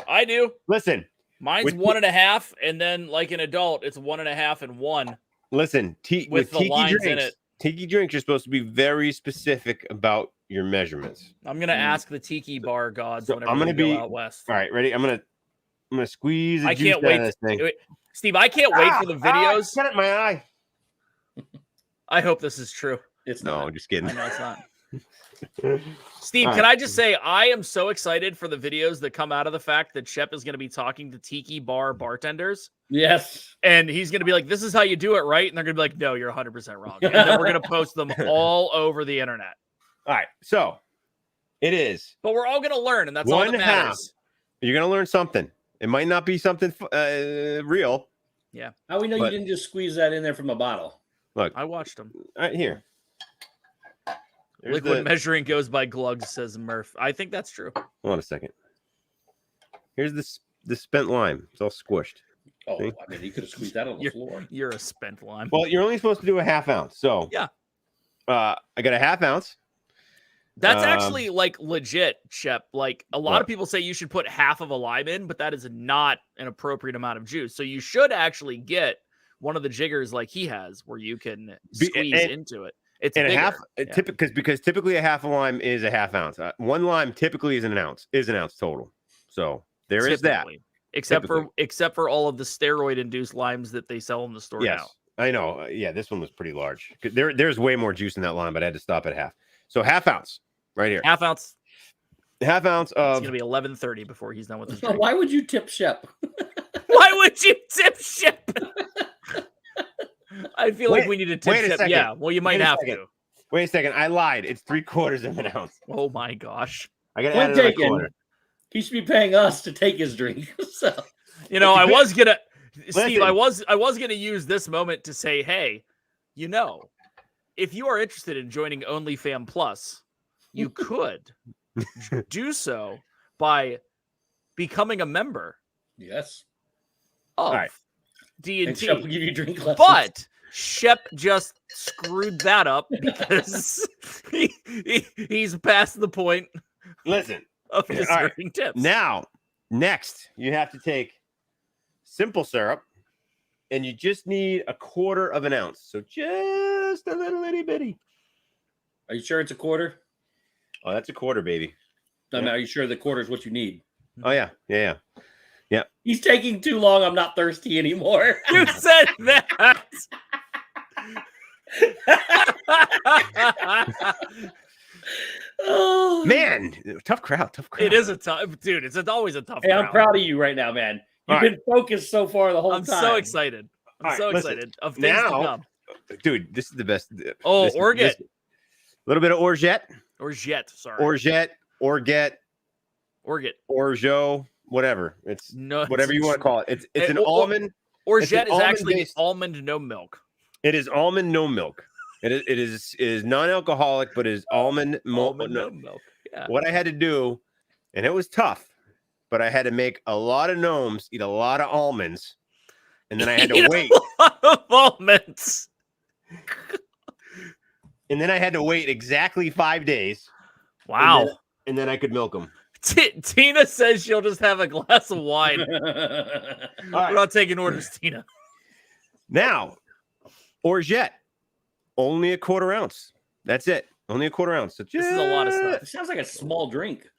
C: I do.
A: Listen,
C: mine's 1.5, and then like an adult, it's 1.5 and 1.
A: Listen, with
C: the
A: Tiki
C: lines
A: drinks,
C: in it.
A: Tiki drinks, you're supposed to be very specific about your measurements.
C: I'm gonna ask the Tiki bar gods.
A: So
C: whenever
A: I'm gonna
C: we
A: be
C: go out west.
A: All right, ready? I'm gonna squeeze. The
C: I
A: juice
C: can't
A: out
C: wait.
A: of this thing.
C: Steve, I can't wait for the videos.
A: Got it in my eye.
C: I hope this is true.
B: It's
A: no,
B: not.
A: I'm just kidding.
C: I know it's not. Steve, can I just say I am so excited for the videos that come out of the fact that Shep is going to be talking to Tiki bar bartenders.
B: Yes.
C: And he's going to be like, this is how you do it, right? And they're going to be like, no, you're 100% wrong. And then we're going to post them all over the internet.
A: All right. So it is.
C: But we're all going to learn, and that's all that matters.
A: You're going to learn something. It might not be something real.
C: Yeah.
B: How we know you didn't just squeeze that in there from a bottle?
A: Look.
C: I watched them.
A: All right, here. There's
C: Liquid measuring goes by glugs, says Murph. I think that's true.
A: Hold on a second. Here's the spent lime. It's all squished.
B: Oh, I mean, you could have squeezed that on the floor.
C: You're a spent lime.
A: Well, you're only supposed to do a half ounce. So
C: yeah.
A: I got a half ounce.
C: That's actually like legit, Shep. Like a lot of people say you should put half of a lime in, but that is not an appropriate amount of juice. So you should actually get one of the jiggers like he has where you can squeeze into it. It's
A: and
C: bigger.
A: a half because typically a half a lime is a half ounce. One lime typically is an ounce total. So there is that.
C: Except for all of the steroid induced limes that they sell in the store now.
A: I know. Yeah, this one was pretty large. There's way more juice in that lime, but I had to stop at half. So half ounce right here.
C: Half ounce
A: of.
C: It's gonna be 11:30 before he's done with his drink.
B: Why would you tip Shep?
C: Why would you tip Shep? I feel like we need to tip Shep. Yeah, well, you might have to.
A: Wait a second. I lied. It's 3/4 of an ounce.
C: Oh my gosh.
A: I got to add another quarter.
B: He should be paying us to take his drink. So,
C: I was gonna, Steve. I was gonna use this moment to say, hey, if you are interested in joining OnlyFam Plus, you could do so by becoming a member.
B: Yes.
C: Of
A: all right.
C: D&T.
B: Shep will give you drink lessons.
C: But Shep just screwed that up because he's past the point.
A: Listen.
C: Of deserving tips.
A: Now, next, you have to take simple syrup, and you just need 1/4 of an ounce. So just a little itty bitty.
B: Are you sure it's 1/4?
A: Oh, that's 1/4, baby.
B: No, are you sure the 1/4 is what you need?
A: Oh yeah.
B: He's taking too long. I'm not thirsty anymore.
C: You said that.
B: Oh
A: man, tough crowd.
C: It is a tough, dude. It's always a tough.
B: Hey,
C: crowd.
B: I'm proud of you right now, man. You've been focused so far the whole time.
C: I'm so excited. I'm so excited of things to come.
A: Dude, this is the best.
C: Oh, orgeat.
A: A little bit of orgeat.
C: Orgeat, sorry.
A: Orgeat, orgeat, whatever. It's whatever you want to call it. It's an almond.
C: Orgeat is actually almond no milk.
A: It is almond no milk. It is non-alcoholic, but it is almond no milk. Yeah. What I had to do, and it was tough, but I had to make a lot of gnomes eat a lot of almonds and then I had to wait.
C: A lot of almonds.
A: And then I had to wait exactly 5 days.
C: Wow.
A: And then I could milk them.
C: Tina says she'll just have a glass of wine.
A: Right.
C: We're not taking orders, Tina.
A: Now, orgeat, only a 1/4 ounce. That's it. Only a 1/4 ounce. So
C: This is a lot of stuff.
B: It sounds like a small drink.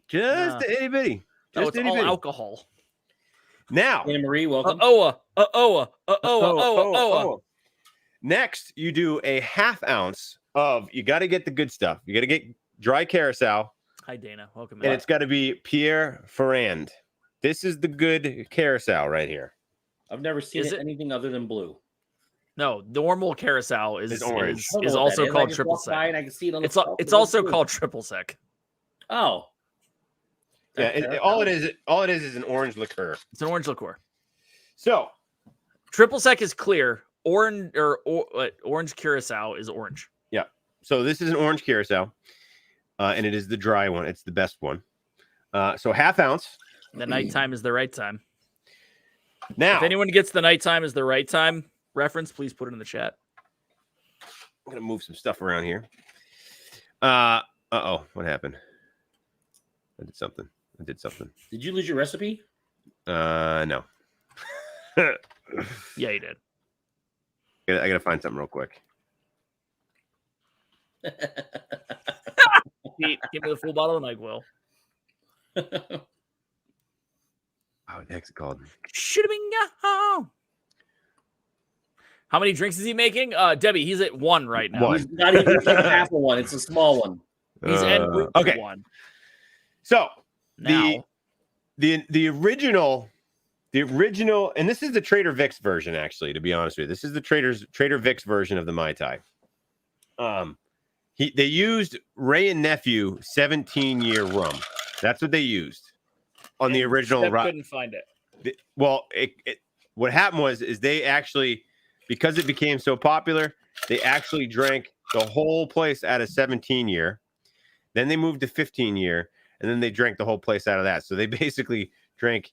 A: Just itty bitty.
C: Oh, it's all alcohol.
A: Now,
B: Anna Marie, welcome.
A: Next, you do a 1/2 ounce of. You got to get the good stuff. You got to get dry carousel.
C: Hi, Dana. Welcome.
A: And it's got to be Pierre Ferrand. This is the good carousel right here.
B: I've never seen anything other than blue.
C: No, normal carousel is
A: orange.
C: Is also called triple sec.
B: I can see it on the
C: It's also called triple sec.
B: Oh.
A: Yeah, all it is an orange liqueur.
C: It's an orange liqueur.
A: So,
C: triple sec is clear. Orange curacao is orange.
A: Yeah. So this is an orange curacao, and it is the dry one. It's the best one. So 1/2 ounce.
C: The nighttime is the right time.
A: Now,
C: if anyone gets the nighttime is the right time reference, please put it in the chat.
A: I'm gonna move some stuff around here. Uh-oh, what happened? I did something.
B: Did you lose your recipe?
A: No.
C: Yeah, you did.
A: I gotta find something real quick.
C: Pete, give me the full bottle of NyQuil.
A: Oh, what the heck's it called?
C: Should have been gone. How many drinks is he making? Debbie, he's at 1 right now.
B: He's not even like half of one. It's a small one.
C: He's en route to 1.
A: So
C: now
A: the original, and this is the Trader Vic's version, actually, to be honest with you. This is the Trader Vic's version of the Mai Tai. They used Ray and Nephew 17-year rum. That's what they used on the original.
C: I couldn't find it.
A: What happened was they actually, because it became so popular, they actually drank the whole place out of 17-year. Then they moved to 15-year, and then they drank the whole place out of that. So they basically drank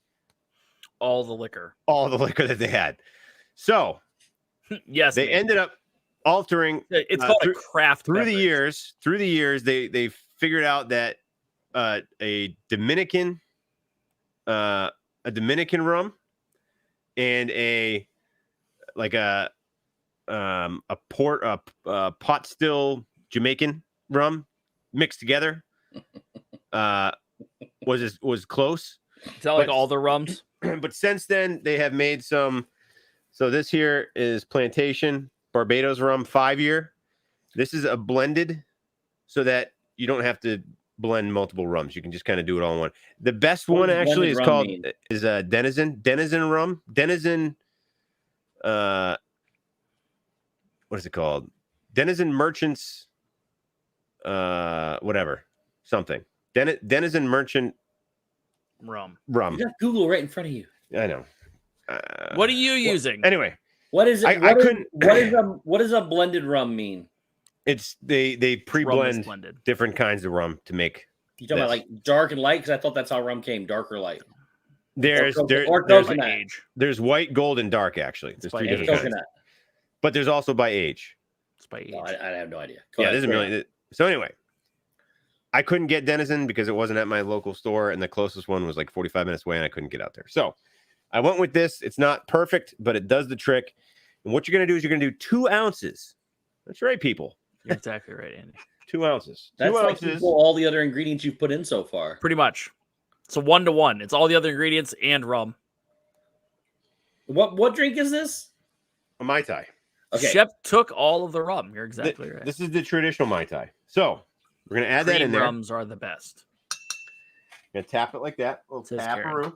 C: all the liquor
A: that they had. So
C: yes,
A: they ended up altering.
C: It's called a craft
A: through
C: beverage.
A: the years. They figured out that a Dominican rum and a pot still Jamaican rum mixed together was close.
C: Is that like all the rums?
A: But since then they have made some. So this here is Plantation Barbados rum 5-year. This is a blended, so that you don't have to blend multiple rums. You can just kind of do it all in one. The best one actually is called Denizen rum. Denizen. What is it called? Denizen Merchants. Whatever, something. Denizen Merchant
C: rum.
B: You got Google right in front of you.
A: I know.
C: What are you using?
A: Anyway,
B: what is it? What does a blended rum mean?
A: It's they pre-blend different kinds of rum to make.
B: You talking about like dark and light? Because I thought that's how rum came, dark or light.
A: There's white, gold, and dark. Actually, there's 3 different kinds. But there's also by age.
C: It's by age.
B: No, I have no idea.
A: There's a million. So anyway, I couldn't get Denizen because it wasn't at my local store, and the closest one was like 45 minutes away, and I couldn't get out there. So I went with this. It's not perfect, but it does the trick. And what you're going to do is you're going to do 2 ounces. That's right, people.
C: You're exactly right, Andy.
A: 2 ounces.
B: That's like all the other ingredients you've put in so far.
C: Pretty much. It's a 1-to-1. It's all the other ingredients and rum.
B: What drink is this?
A: A Mai Tai.
B: Okay.
C: Shep took all of the rum. You're exactly right.
A: This is the traditional Mai Tai. So we're going to add that in there.
C: Rums are the best.
A: Going to tap it like that. A little taparoo.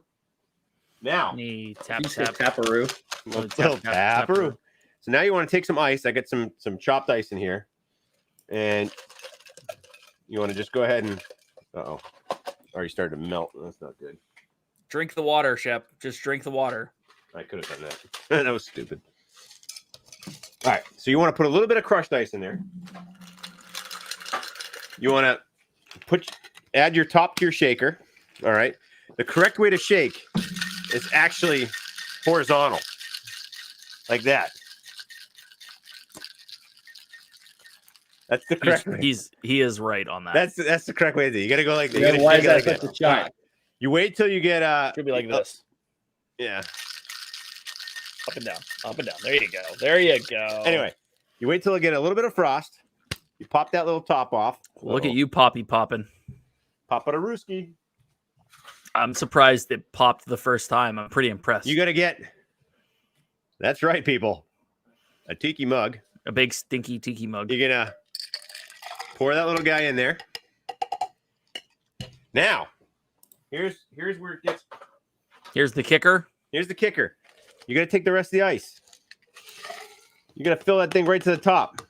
A: Now.
B: Taparoo.
A: Little taparoo. So now you want to take some ice. I got some chopped ice in here. And you want to just go ahead and... Uh-oh. Already started to melt. That's not good.
C: Drink the water, Shep. Just drink the water.
A: I could have done that. That was stupid. All right. So you want to put a little bit of crushed ice in there. You want to add your top to your shaker. All right. The correct way to shake is actually horizontal. like that. That's the correct way.
C: He is right on that.
A: That's the correct way to do it. You got to go like that.
B: Yeah, why is that such a shot?
A: You wait till you get
C: Should be like this.
A: Yeah.
C: Up and down. Up and down. There you go. There you go.
A: Anyway, you wait till you get a little bit of frost. You pop that little top off.
C: Look at you, Poppy popping.
A: Pop it a rooski.
C: I'm surprised it popped the first time. I'm pretty impressed.
A: You got to get. That's right, people. A tiki mug.
C: A big stinky tiki mug.
A: You're gonna pour that little guy in there. Now, here's where it gets.
C: Here's the kicker.
A: Here's the kicker. You got to take the rest of the ice. You got to fill that thing right to the top.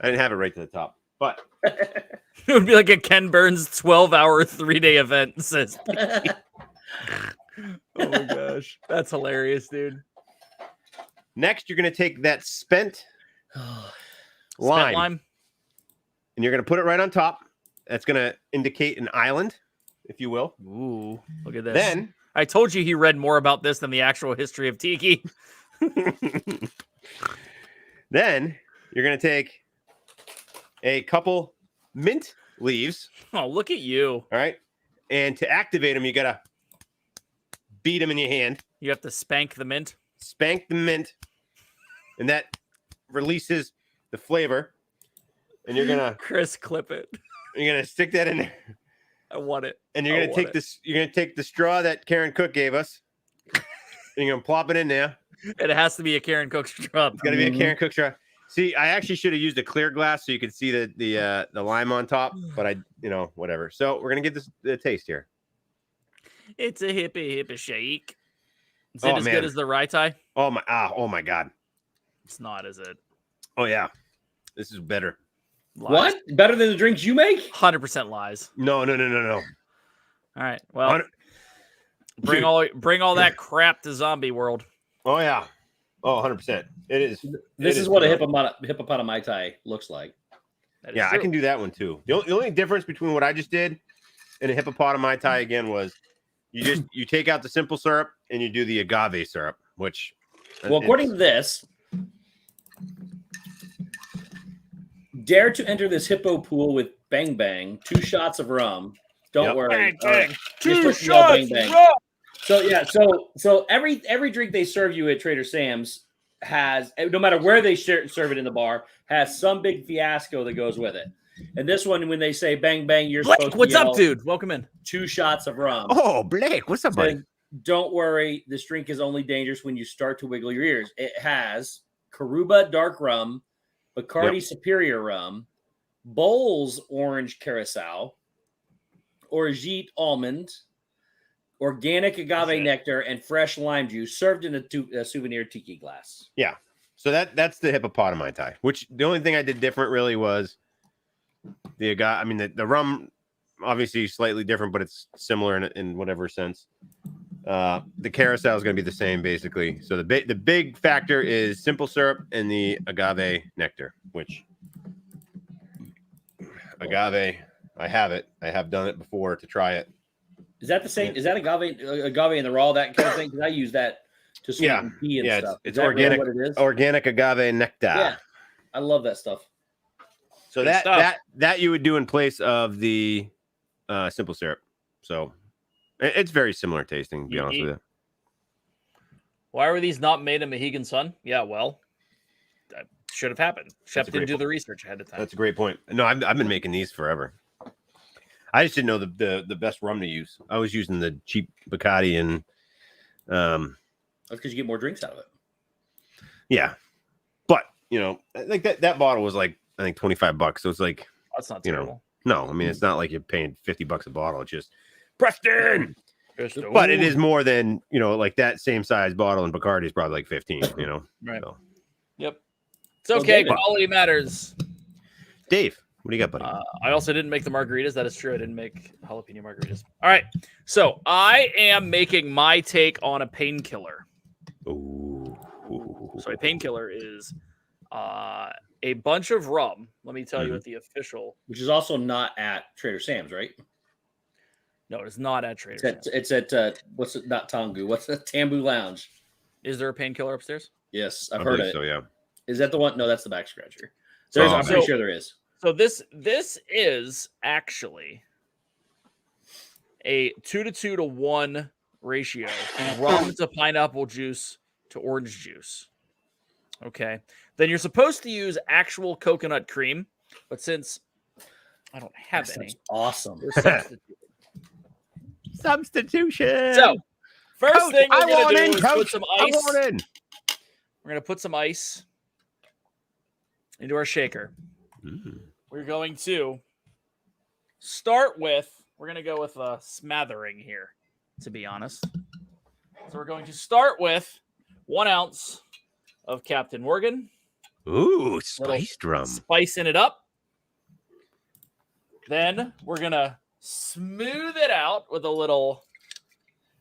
A: I didn't have it right to the top, but
C: it would be like a Ken Burns 12-hour 3-day event. Says. Oh my gosh, that's hilarious, dude.
A: Next, you're going to take that spent lime, and you're going to put it right on top. That's going to indicate an island, if you will.
C: Ooh, look at this.
A: Then
C: I told you he read more about this than the actual history of Tiki.
A: Then you're going to take a couple mint leaves.
C: Oh, look at you.
A: All right. And to activate them, you got to beat them in your hand.
C: You have to spank the mint.
A: Spank the mint. And that releases the flavor. And you're going to...
C: Chris, clip it.
A: You're going to stick that in there.
C: I want it.
A: And you're going to take this... You're going to take the straw that Karen Cook gave us. And you're going to plop it in there.
C: It has to be a Karen Cook straw.
A: It's got to be a Karen Cook straw. See, I actually should have used a clear glass so you could see the lime on top, but I, whatever. So we're gonna get the taste here.
C: It's a hippie shake. Is it as good as the Rai Tai?
A: Oh my God.
C: It's not, is it?
A: Oh yeah, this is better.
C: Lies.
B: What? Better than the drinks you make?
C: 100% lies.
A: No.
C: All right. Well, bring all that crap to Zombie World.
A: Oh yeah. Oh, 100%. It is.
B: This is what a hippopotami Thai looks like.
A: Yeah, I can do that one too. The only difference between what I just did and a hippopotami Thai again was you take out the simple syrup and you do the agave syrup, which
B: according to this, dare to enter this hippo pool with Bang Bang, 2 shots of rum. Don't worry.
C: Bang, bang.
B: 2 shots of rum. So yeah, so every drink they serve you at Trader Sam's has, no matter where they serve it in the bar, has some big fiasco that goes with it. And this one, when they say bang bang, you're
C: Blake,
B: supposed to
C: what's
B: yell,
C: up, dude? Welcome in.
B: 2 shots of rum.
A: Oh, Blake, what's up, buddy?
B: Don't worry, this drink is only dangerous when you start to wiggle your ears. It has Karuba dark rum, Bacardi Superior rum, Bowls orange curacao, Orgeat almond, organic agave nectar, and fresh lime juice served in a souvenir tiki glass.
A: Yeah. So that's the hippopotami Thai, which the only thing I did different really was the agave. I mean, the rum obviously slightly different, but it's similar in whatever sense. The carousel is going to be the same basically. So the big factor is simple syrup and the agave nectar, which agave, I have done it before to try it.
B: Is that the same? Is that agave in the raw, that kind of thing? Because I use that to sweeten tea and stuff.
A: It's organic.
B: Really what it is?
A: Organic agave nectar. Yeah,
B: I love that stuff.
A: So that you would do in place of the simple syrup. So it's very similar tasting, to be honest with you.
C: Why were these not made in Mohegan Sun? Yeah, well, that should have happened. Shep didn't do the research ahead of time.
A: That's a great point. No, I've been making these forever. I just didn't know the best rum to use. I was using the cheap Bacardi and
B: that's because you get more drinks out of it.
A: Yeah. But like that bottle was like I think $25. So it's like
C: that's not terrible.
A: No, I mean it's not like you're paying $50 a bottle. It's just Preston. But it is more than like that same size bottle in Bacardi is probably like 15,
C: Right.
A: So.
C: Yep. It's okay, quality matters.
A: Dave. What do you got, buddy?
C: I also didn't make the margaritas. That is true. I didn't make jalapeno margaritas. All right. So I am making my take on a Painkiller.
A: Ooh.
C: So a Painkiller is a bunch of rum. Let me tell you what the official.
B: Which is also not at Trader Sam's, right?
C: No, it is not at Trader Sam's.
B: It's at what's it? Not Tangu. What's the Tambu Lounge?
C: Is there a Painkiller upstairs?
B: Yes, I've heard it.
A: So yeah.
B: Is that the one? No, that's the back scratcher. I'm pretty sure there is.
C: So this is actually a 2 to 1 ratio. Rum to pineapple juice to orange juice. Okay. Then you're supposed to use actual coconut cream, but since I don't have any,
B: awesome.
C: We're
A: Substitution.
C: So first
A: Coach,
C: thing we're
A: I
C: gonna
A: want
C: do
A: in,
C: is
A: Coach.
C: put some
A: I
C: ice.
A: want in.
C: We're gonna put some ice into our shaker.
A: Mm.
C: We're going to start with. We're gonna go with a smattering here, to be honest. So we're going to start with 1 ounce of Captain Morgan.
A: Ooh, spiced rum.
C: Spicing it up. Then we're going to smooth it out with a little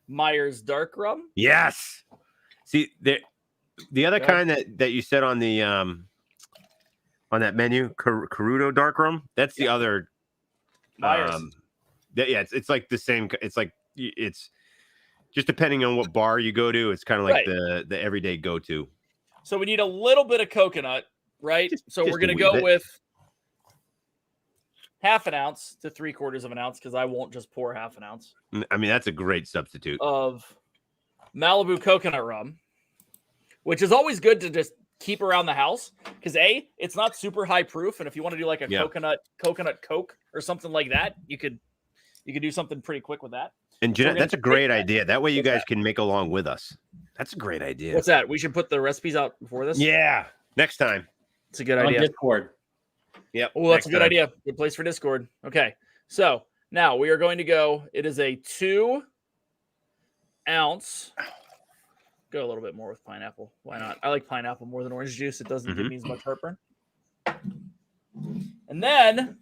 C: Myers dark rum.
A: Yes. See, the other kind that you said on the on that menu, Caruto dark rum, that's the other
C: Myers.
A: It's like the same. It's like it's just depending on what bar you go to. It's kind of like the everyday go to.
C: So we need a little bit of coconut, right? So we're going to go with 1/2 ounce to 3/4 ounce because I won't just pour 1/2 ounce.
A: I mean, that's a great substitute
C: Of Malibu coconut rum, which is always good to just keep around the house because it's not super high proof, and if you want to do like a coconut Coke or something like that, you could do something pretty quick with that.
A: And Jeanette, that's a great idea. That way you guys can make along with us. That's a great idea.
C: What's that? We should put the recipes out before this?
A: Yeah. Next time.
C: It's a good idea.
B: On Discord.
A: Yep.
C: Oh, that's a good idea. Good place for Discord. Okay. So now we are going to go. It is a 2 ounce. Go a little bit more with pineapple. Why not? I like pineapple more than orange juice. It doesn't give me as much heartburn. And then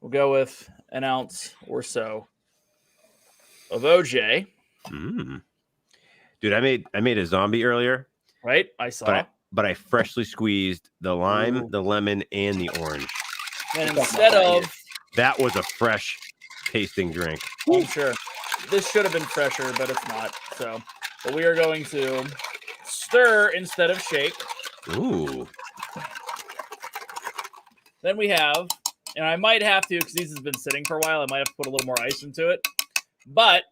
C: we'll go with 1 ounce or so of OJ.
A: Dude, I made a zombie earlier.
C: Right? I saw.
A: But I freshly squeezed the lime, the lemon, and the orange.
C: And instead of
A: that was a fresh tasting drink.
C: I'm sure this should have been fresher, but it's not. So, but we are going to stir instead of shake.
A: Ooh.
C: Then we have, and I might have to because these has been sitting for a while. I might have to put a little more ice into it. But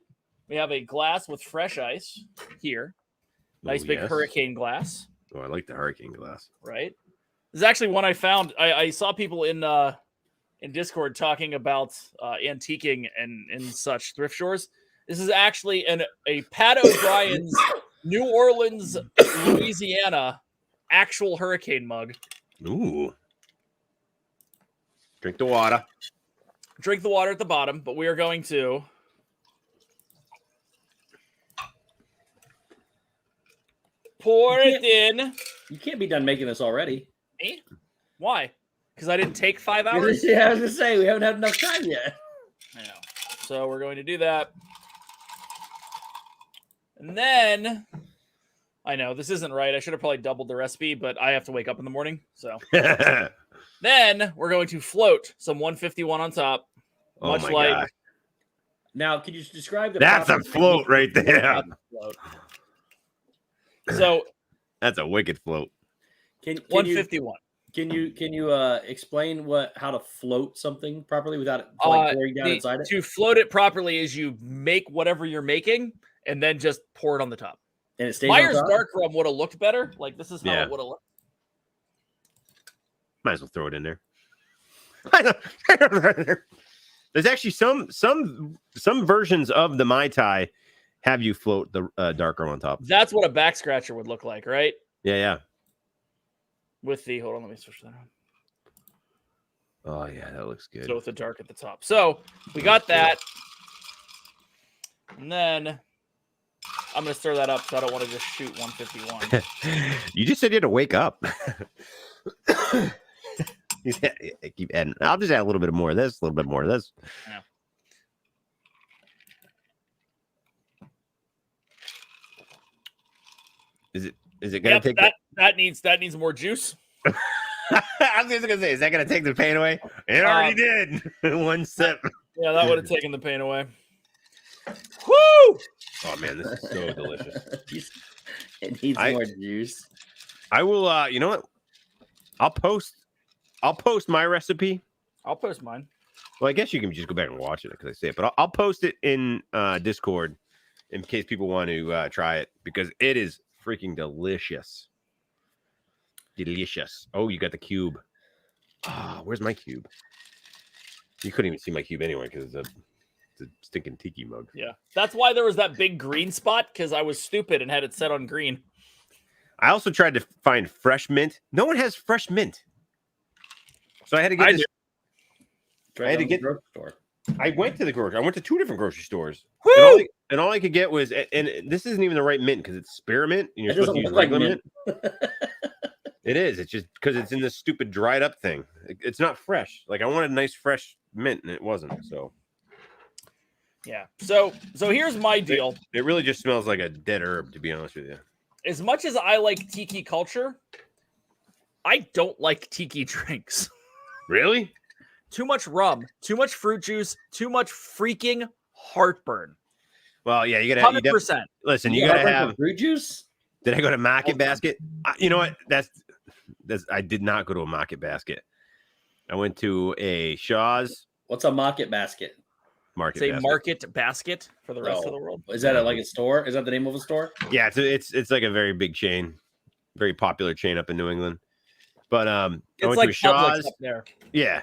C: we have a glass with fresh ice here. Nice big hurricane glass.
A: Oh, I like the hurricane glass.
C: Right. This is actually one I found. I saw people in Discord talking about antiquing and such thrift stores. This is actually a Pat O'Brien's New Orleans, Louisiana actual hurricane mug.
A: Ooh. Drink the water.
C: Drink the water at the bottom, but we are going to pour it in.
B: You can't be done making this already.
C: Me? Why? Because I didn't take 5 hours?
B: Yeah, I was going to say, we haven't had enough time yet.
C: I know. So we're going to do that. And then, I know, this isn't right. I should have probably doubled the recipe, but I have to wake up in the morning. So then we're going to float some 151 on top. Much like. God.
B: Now, can you describe the
A: That's a float right there.
C: So
A: that's a wicked float.
B: Can
C: 151.
B: Can you explain how to float something properly without it pouring down inside it?
C: To float it properly is you make whatever you're making and then just pour it on the top.
B: And it stays
C: Myers
B: on top?
C: dark rum would have looked better. Like this is how it would have looked.
A: Might as well throw it in there. There's actually some versions of the Mai Tai have you float the dark rum on top.
C: That's what a back scratcher would look like, right?
A: Yeah.
C: With the hold on, let me switch that on.
A: Oh yeah, that looks good.
C: So with the dark at the top. So we got that. And then I'm gonna stir that up so I don't want to just shoot 151.
A: You just said you had to wake up. Keep adding. I'll just add a little bit more of this, a little bit more of this.
C: Yeah.
A: Is it gonna take
C: that needs more juice?
A: I was just gonna say, is that gonna take the pain away? It already did. One sip.
C: Yeah, that would have taken the pain away. Woo!
A: Oh man, this is so delicious.
B: It needs more juice.
A: I will. You know what? I'll post my recipe.
C: I'll post mine.
A: Well, I guess you can just go back and watch it because I say it, but I'll post it in Discord in case people want to try it because it is freaking delicious. Delicious. Oh, you got the cube. Ah, where's my cube? You couldn't even see my cube anyway because it's a stinking tiki mug.
C: Yeah, that's why there was that big green spot because I was stupid and had it set on green.
A: I also tried to find fresh mint. No one has fresh mint, so I had to get this. I had to get.
B: Store.
A: I went to the grocery. I went to 2 different grocery stores,
C: Woo!
A: and all I could get was. And this isn't even the right mint because it's spearmint, and you're supposed to use regular mint. It is. It's just because it's in this stupid dried up thing. It's not fresh. Like I wanted nice fresh mint, and it wasn't. So.
C: Yeah. So here's my deal.
A: It really just smells like a dead herb, to be honest with you.
C: As much as I like tiki culture, I don't like tiki drinks.
A: Really?
C: Too much rum, too much fruit juice, too much freaking heartburn.
A: Well, yeah, you gotta
C: 100%.
A: Listen, you gotta have
B: fruit juice.
A: Did I go to Market Basket? You know what? That's I did not go to a Market Basket. I went to a Shaw's.
B: What's a Market Basket?
C: Market basket for the rest of the world.
B: Is that like a store? Is that the name of a store?
A: Yeah, it's like a very big chain, very popular chain up in New England. But I went to a Shaw's
C: up there.
A: Yeah,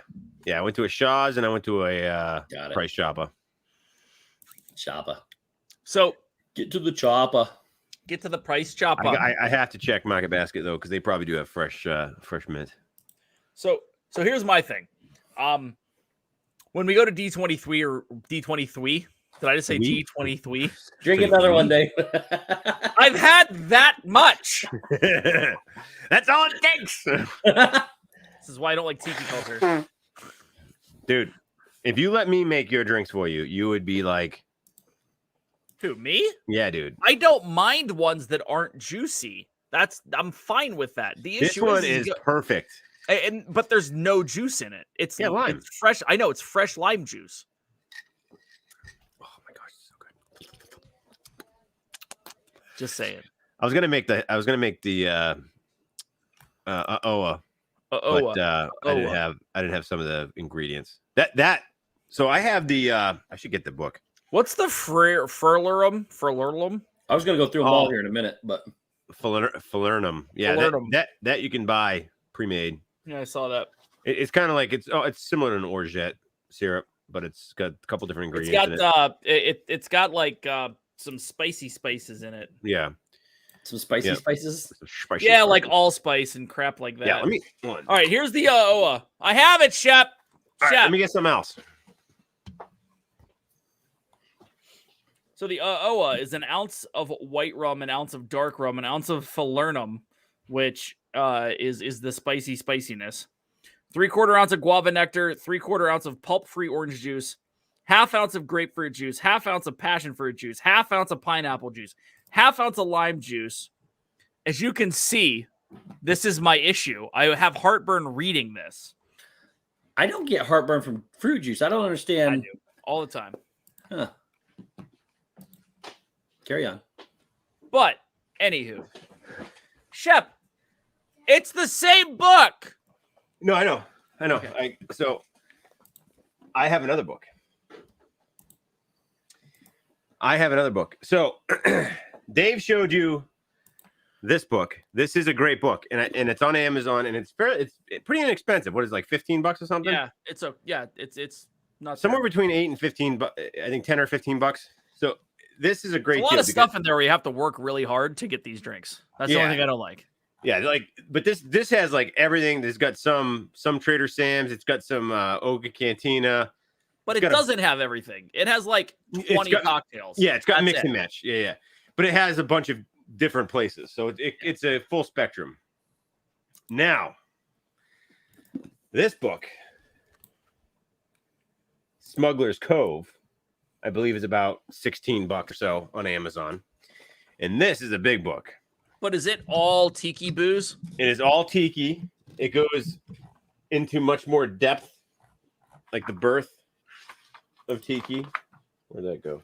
A: I went to a Shaw's and I went to a Price Chopper.
B: So get to the chopper.
C: Get to the Price Chopper.
A: I have to check Market Basket though because they probably do have fresh mint.
C: So here's my thing. When we go to D23 or D23, did I just say G23?
B: Drink another one, Dave.
C: I've had that much.
A: That's all it takes.
C: This is why I don't like tiki culture.
A: Dude, if you let me make your drinks for you, you would be like...
C: Who, me?
A: Yeah, dude.
C: I don't mind ones that aren't juicy. I'm fine with that.
A: This one is perfect.
C: But there's no juice in it. It's
A: lime.
C: It's fresh. I know it's fresh lime juice.
A: Oh my gosh, so good.
C: Just saying.
A: I was gonna make the OA. But I didn't have some of the ingredients. So I have the I should get the book.
C: What's the Furlerum?
B: I was gonna go through them all here in a minute, but
A: Falernum. Yeah,
C: Falernum.
A: That you can buy pre-made.
C: Yeah, I saw that.
A: It's kind of like it's similar to an orgeat syrup, but it's got a couple different ingredients.
C: It's got like some spicy spices in it.
A: Yeah.
B: Some spicy spices?
C: Yeah, like allspice and crap like that.
A: Yeah, let me.
C: All right, here's the OA. I have it, Shep.
A: All right, let me get something else.
C: So the OA is an ounce of white rum, an ounce of dark rum, an ounce of falernum, which is the spiciness. 3/4 ounce of guava nectar, 3/4 ounce of pulp-free orange juice, 1/2 ounce of grapefruit juice, 1/2 ounce of passion fruit juice, 1/2 ounce of pineapple juice, 1/2 ounce of lime juice. As you can see, this is my issue. I have heartburn reading this.
B: I don't get heartburn from fruit juice. I don't understand.
C: I do all the time.
B: Huh. Carry on.
C: But anywho, Shep, it's the same book.
A: No, I know.
C: Okay.
A: So I have another book. So Dave showed you this book. This is a great book, and it's on Amazon, and it's pretty inexpensive. What is it, like $15 or something?
C: Yeah, it's not
A: somewhere between $8 and $15. I think $10 or $15. So this is a great.
C: There's a lot of stuff in there where you have to work really hard to get these drinks. That's the only thing I don't like.
A: Yeah, but this has like everything. There's got some Trader Sam's. It's got some Oga Cantina.
C: But it doesn't have everything. It has like 20 cocktails.
A: Yeah, it's got mix and match. Yeah. But it has a bunch of different places. So it's a full spectrum. Now, this book, Smuggler's Cove, I believe is about $16 or so on Amazon. And this is a big book.
C: But is it all tiki booze?
A: It is all tiki. It goes into much more depth, like the birth of tiki. Where'd that go?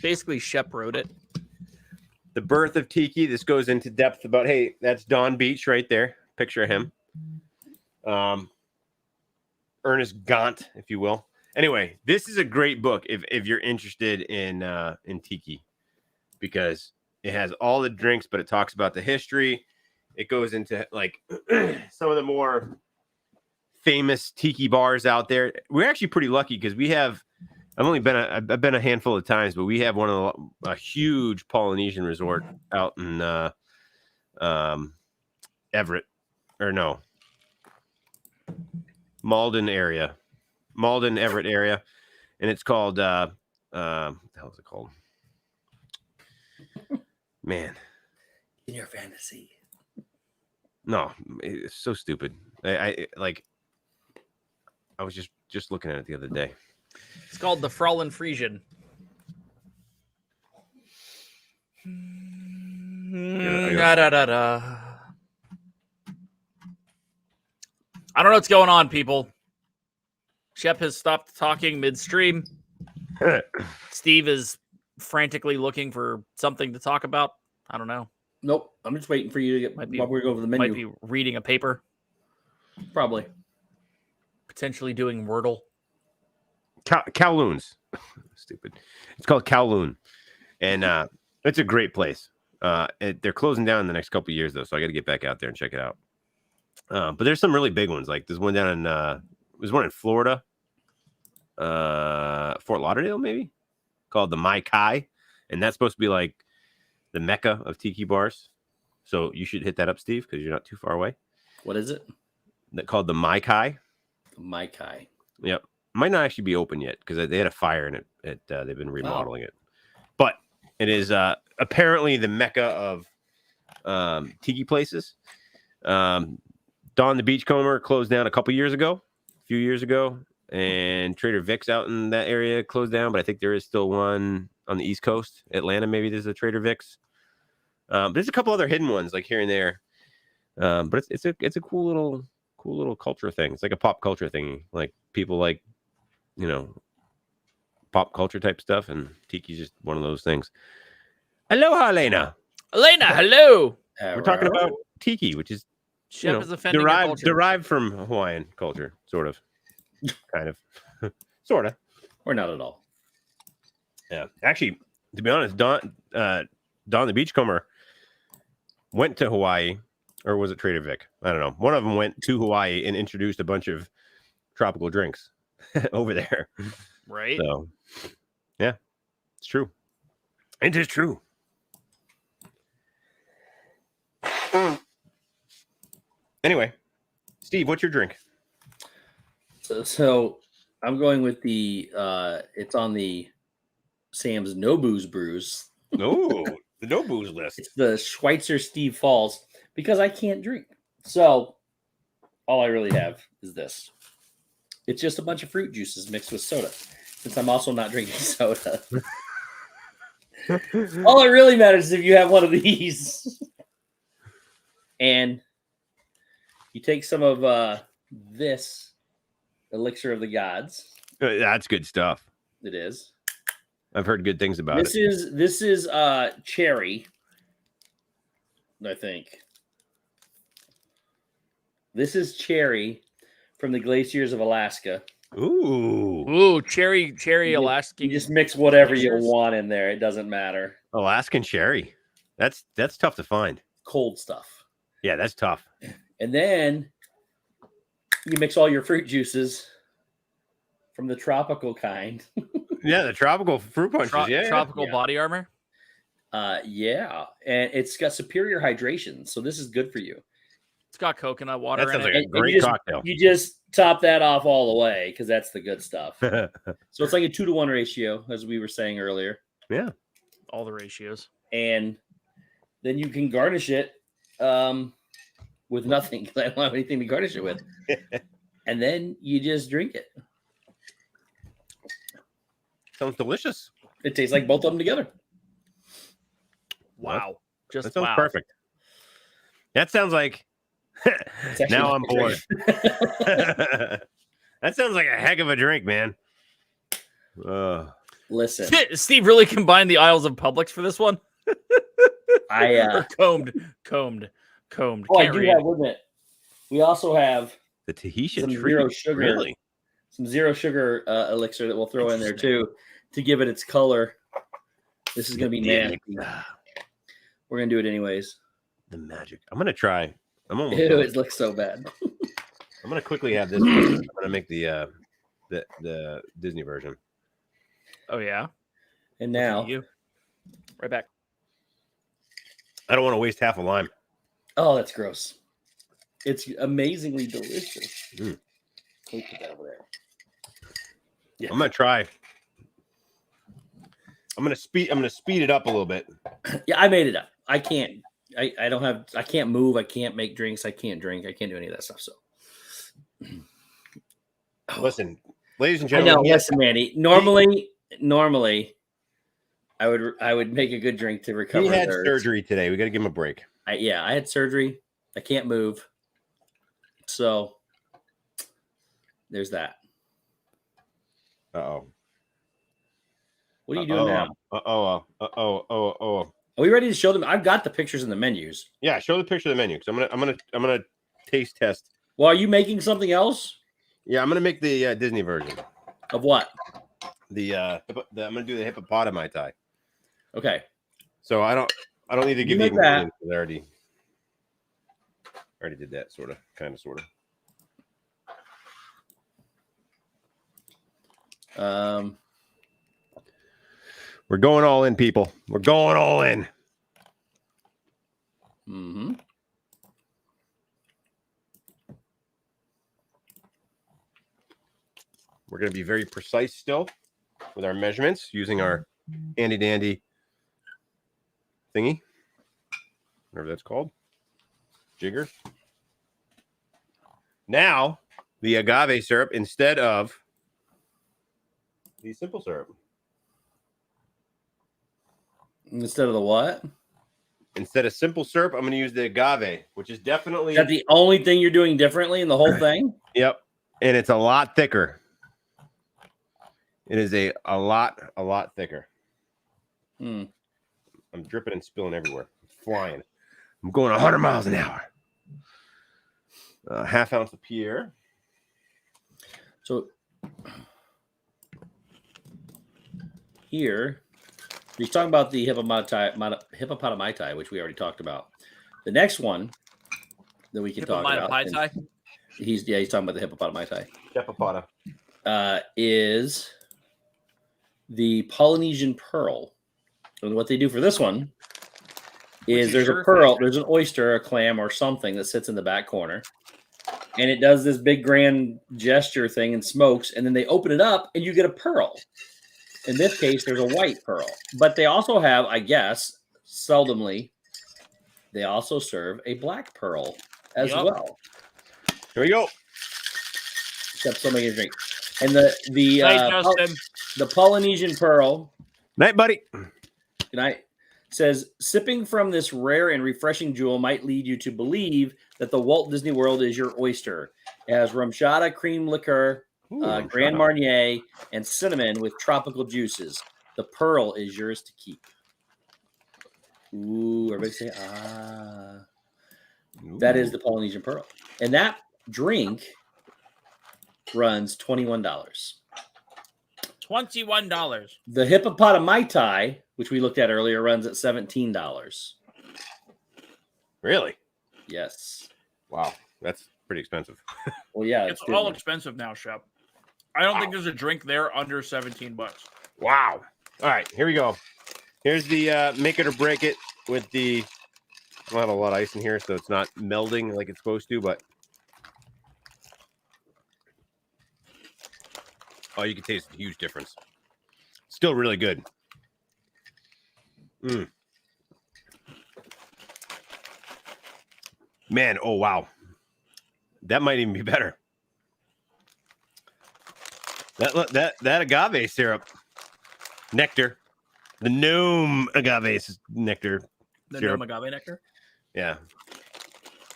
C: Basically, Shep wrote it.
A: The birth of Tiki. This goes into depth about, hey, that's Don Beach right there. Picture of him. Ernest Gaunt, if you will. Anyway, this is a great book if you're interested in Tiki, because it has all the drinks, but it talks about the history. It goes into like some of the more famous Tiki bars out there. We're actually pretty lucky because we have. I've been a handful of times, but we have a huge Polynesian resort out in Everett, or no, Malden, Everett area, and it's called what the hell is it called? Man,
B: In your fantasy.
A: No, it's so stupid. I was just looking at it the other day.
C: It's called the Fraulein Friesian. I don't know what's going on, people. Shep has stopped talking midstream. Steve is frantically looking for something to talk about. I don't know.
B: Nope. I'm just waiting for you to get while we're going over the menu.
C: Might be reading a paper.
B: Probably.
C: Potentially doing Wordle.
A: Kowloon's. Stupid. It's called Kowloon. And it's a great place. They're closing down in the next couple of years, though, so I got to get back out there and check it out. But there's some really big ones. Like there's one down in there's one in Florida, Fort Lauderdale, maybe, called the Mai Kai, and that's supposed to be like the mecca of tiki bars. So you should hit that up, Steve, because you're not too far away.
B: What is it?
A: Called the Mai Kai.
B: The Mai Kai.
A: Yep. Might not actually be open yet because they had a fire in it. They've been remodeling it, but it is apparently the mecca of tiki places. Don the Beachcomber closed down a few years ago, and Trader Vic's out in that area closed down, but I think there is still one on the East Coast. Atlanta, maybe there's a Trader Vic's. There's a couple other hidden ones like here and there, but it's a cool little culture thing. It's like a pop culture thing. Like people like, pop culture type stuff, and Tiki's just one of those things. Aloha, Elena.
C: Elena, hello.
A: We're talking about Tiki, which is
C: Shep is offending your culture.
A: derived from Hawaiian culture, sort of, kind of, sort of,
B: or not at all.
A: Yeah, actually, to be honest, Don the Beachcomber went to Hawaii, or was it Trader Vic? I don't know. One of them went to Hawaii and introduced a bunch of tropical drinks over there.
C: Right.
A: So, yeah, it's true. It is true. Anyway, Steve, what's your drink?
B: So I'm going with the it's on the Sam's No Booze Brews.
A: Oh, the no booze list.
B: It's the Schweitzer Steve Falls because I can't drink. So all I really have is this. It's just a bunch of fruit juices mixed with soda. Since I'm also not drinking soda. All it really matters is if you have one of these. And you take some of this elixir of the gods.
A: That's good stuff.
B: It is.
A: I've heard good things about
B: This is cherry. I think. This is cherry from the glaciers of Alaska.
A: Ooh,
C: cherry Alaskan.
B: You just mix whatever you want in there. It doesn't matter.
A: Alaskan cherry. That's tough to find.
B: Cold stuff.
A: Yeah, that's tough.
B: And then you mix all your fruit juices from the tropical kind.
A: Yeah, the tropical fruit punches.
C: Tropical body armor.
B: Yeah, and it's got superior hydration, so this is good for you.
C: It's got coconut water
A: That sounds
C: in
A: like
C: it.
A: a great cocktail.
B: You just top that off all the way because that's the good stuff. So it's like a 2-to-1 ratio, as we were saying earlier.
A: Yeah,
C: all the ratios.
B: And then you can garnish it with nothing because I don't have anything to garnish it with. And then you just drink it.
A: Sounds delicious.
B: It tastes like both of them together.
C: Wow.
A: That sounds perfect. That sounds like now I'm bored. That sounds like a heck of a drink, man.
B: Listen,
C: Steve really combined the aisles of Publix for this one.
B: I
C: combed.
B: Oh, I do have with it. We also have
A: the Tahitian
B: some
A: tree.
B: zero sugar.
A: Really?
B: Some zero sugar elixir that we'll throw in there too to give it its color. This is going to be nasty. We're going to do it anyways.
A: The magic. I'm going to try. I'm almost.
B: Ew, it looks so bad.
A: I'm going to quickly have this. I'm going to make the Disney version.
C: Oh yeah.
B: And now
C: you. Right back.
A: I don't want to waste half a lime.
B: Oh, that's gross. It's amazingly delicious.
A: Mm.
B: Put that over there. Yeah.
A: I'm gonna try. I'm gonna speed it up a little bit.
B: Yeah, I made it up. I can't. I don't have. I can't move. I can't make drinks. I can't drink. I can't do any of that stuff. So,
A: listen, ladies and
B: I
A: gentlemen.
B: know. Listen, Manny. Normally, I would make a good drink to recover.
A: He had surgery today. We got to give him a break.
B: I had surgery. I can't move. So there's that.
A: Uh-oh.
B: What are you doing now?
A: Are
B: we ready to show them? I've got the pictures and the menus.
A: Yeah, show the picture of the menu because I'm gonna taste test.
B: Well, are you making something else?
A: Yeah, I'm gonna make the Disney version
B: of what?
A: I'm gonna do the hippopotami tie.
B: Okay.
A: So I don't need to give you
B: that.
A: I already did that sort of. We're going all in, people. We're going all in.
B: Mm-hmm.
A: We're going to be very precise still with our measurements using our handy dandy thingy, whatever that's called, jigger. Now, the agave syrup instead of the simple syrup.
B: Instead of the what?
A: Instead of simple syrup, I'm going to use the agave, which is definitely...
B: Is that the only thing you're doing differently in the whole thing?
A: Yep. And it's a lot thicker. It is a lot thicker. I'm dripping and spilling everywhere. I'm flying. I'm going 100 miles an hour. Half ounce of Pierre.
B: So here, he's talking about the hippopotami tie, which we already talked about. The next one that we can talk about. He's talking about the hippopotami tie.
A: Hippopota.
B: Is the Polynesian pearl. And what they do for this one is there's a pearl, there's an oyster, a clam, or something that sits in the back corner. And it does this big grand gesture thing and smokes, and then they open it up and you get a pearl. In this case, there's a white pearl. But they also have, I guess, seldomly, they also serve a black pearl as well.
A: Here we go.
B: Except somebody can drink. And the Polynesian pearl.
A: Night, buddy.
B: Good night. Says, sipping from this rare and refreshing jewel might lead you to believe that the Walt Disney World is your oyster. It has rumchata cream liqueur, Grand Marnier, and cinnamon with tropical juices. The pearl is yours to keep. Ooh, everybody say, ah. Ooh. That is the Polynesian pearl. And that drink runs $21.
C: $21.
B: The hippopotami tie, which we looked at earlier, runs at $17.
A: Really?
B: Yes.
A: Wow, that's pretty expensive.
B: Well, yeah,
C: it's all expensive now, Shep. I don't think there's a drink there under $17.
A: Wow. All right, here we go. Here's the make it or break it with the. I don't have a lot of ice in here, so it's not melding like it's supposed to, but. Oh, you can taste a huge difference. Still really good. Man, oh, wow. That might even be better. That agave syrup, nectar, the gnome agave nectar.
C: The syrup. Gnome agave nectar?
A: Yeah.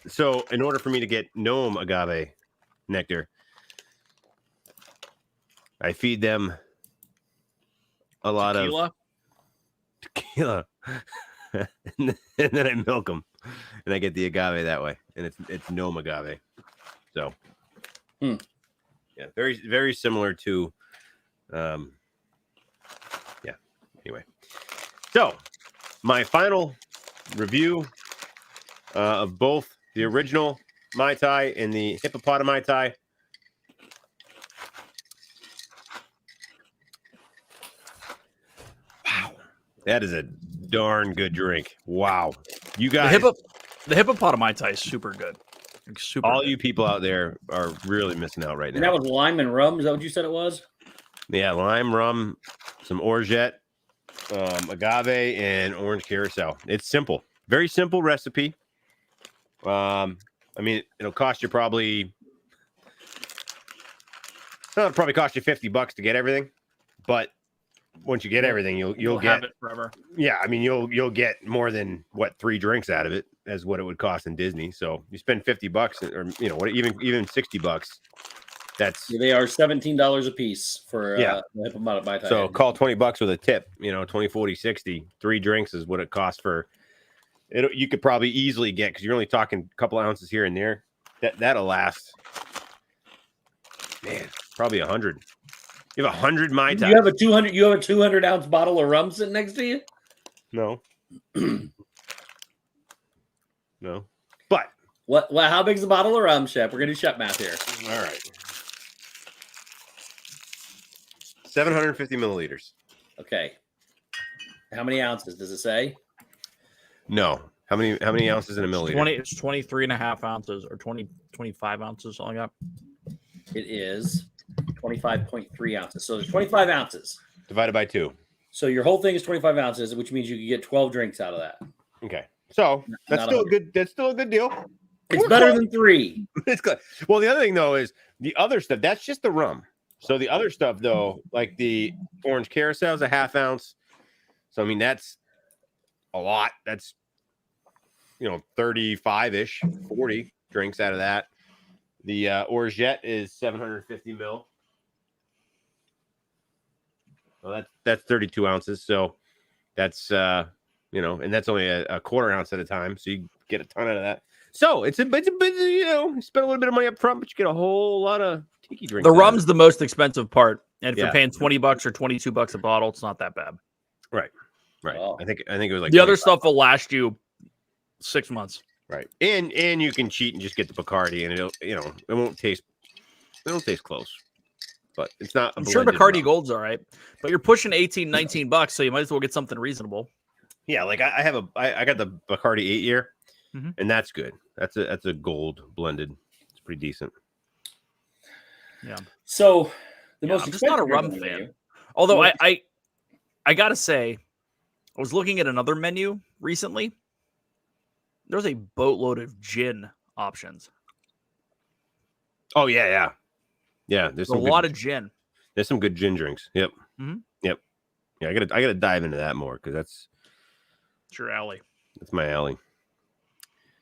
A: So in order for me to get gnome agave nectar, I feed them a lot
C: Tequila?
A: of tequila, and then I milk them, and I get the agave that way, and it's no agave. So, yeah, very very similar to, yeah. Anyway, so my final review of both the original Mai Tai and the hippopotami Mai Tai. Wow, that is a darn good drink. Wow, you guys,
C: the hippopotami Mai Tai is super good. Like, super.
A: all
C: good.
A: you people out there are really missing out right
B: And
A: now.
B: that was lime and rum. Is that what you said it was?
A: Yeah, lime, rum, some orgeat, agave, and orange curacao. It's simple, very simple recipe. I mean, it'll cost you probably cost you $50 to get everything, but once you get everything, you'll get
C: have it forever.
A: Yeah, I mean, you'll get more than 3 drinks out of it as what it would cost in Disney. So you spend $50 or what, even $60.
B: They are $17 a piece for the hippopotami Mai Tai.
A: So call $20 with a tip. 20, 40, 60. 3 drinks is what it costs for it. You could probably easily get, because you're only talking a couple ounces here and there. That'll last, man, probably 100. You have 100 Mai Tai.
B: You have a 200 ounce bottle of rum sitting next to you?
A: No. No. But
B: what? How big's the bottle of rum, Shep? We're gonna do Shep math here.
A: All right. 750 milliliters.
B: Okay. How many ounces does it say?
A: No. How many ounces in a milliliter?
C: It's 23 and a half ounces or 25 ounces, something like that.
B: It is 25.3 ounces. So there's 25 ounces.
A: Divided by 2.
B: So your whole thing is 25 ounces, which means you could get 12 drinks out of that.
A: Okay. So that's still a good deal.
B: It's better than 3.
A: It's good. Well, the other thing though is the other stuff. That's just the rum. So the other stuff though, like the orange curacao is a half ounce. So I mean that's a lot. That's 35-ish, 40 drinks out of that. The orgeat is 750 mil. Well, that's 32 ounces. So that's and that's only a quarter ounce at a time. So you get a ton out of that. So it's a bit, you spend a little bit of money up front, but you get a whole lot of tiki drinks.
C: The rum's the most expensive part, and if you're paying $20 or $22 a bottle, it's not that bad.
A: Right. Oh. I think it was like
C: the other stuff will last you 6 months.
A: Right. And you can cheat and just get the Bacardi, and it'll it won't taste close. But it's not.
C: I'm sure Bacardi Gold's all right, but you're pushing $18-19, so you might as well get something reasonable.
A: Yeah, like I got the Bacardi 8-year, and that's good. That's a gold blended. It's pretty decent.
C: Yeah.
B: So
C: I'm just not a rum fan. Although I gotta say, I was looking at another menu recently. There's a boatload of gin options.
A: Oh yeah. There's
C: a lot of gin.
A: There's some good gin drinks. Yep. Yep. Yeah, I gotta dive into that more because that's
C: your alley.
A: That's my alley.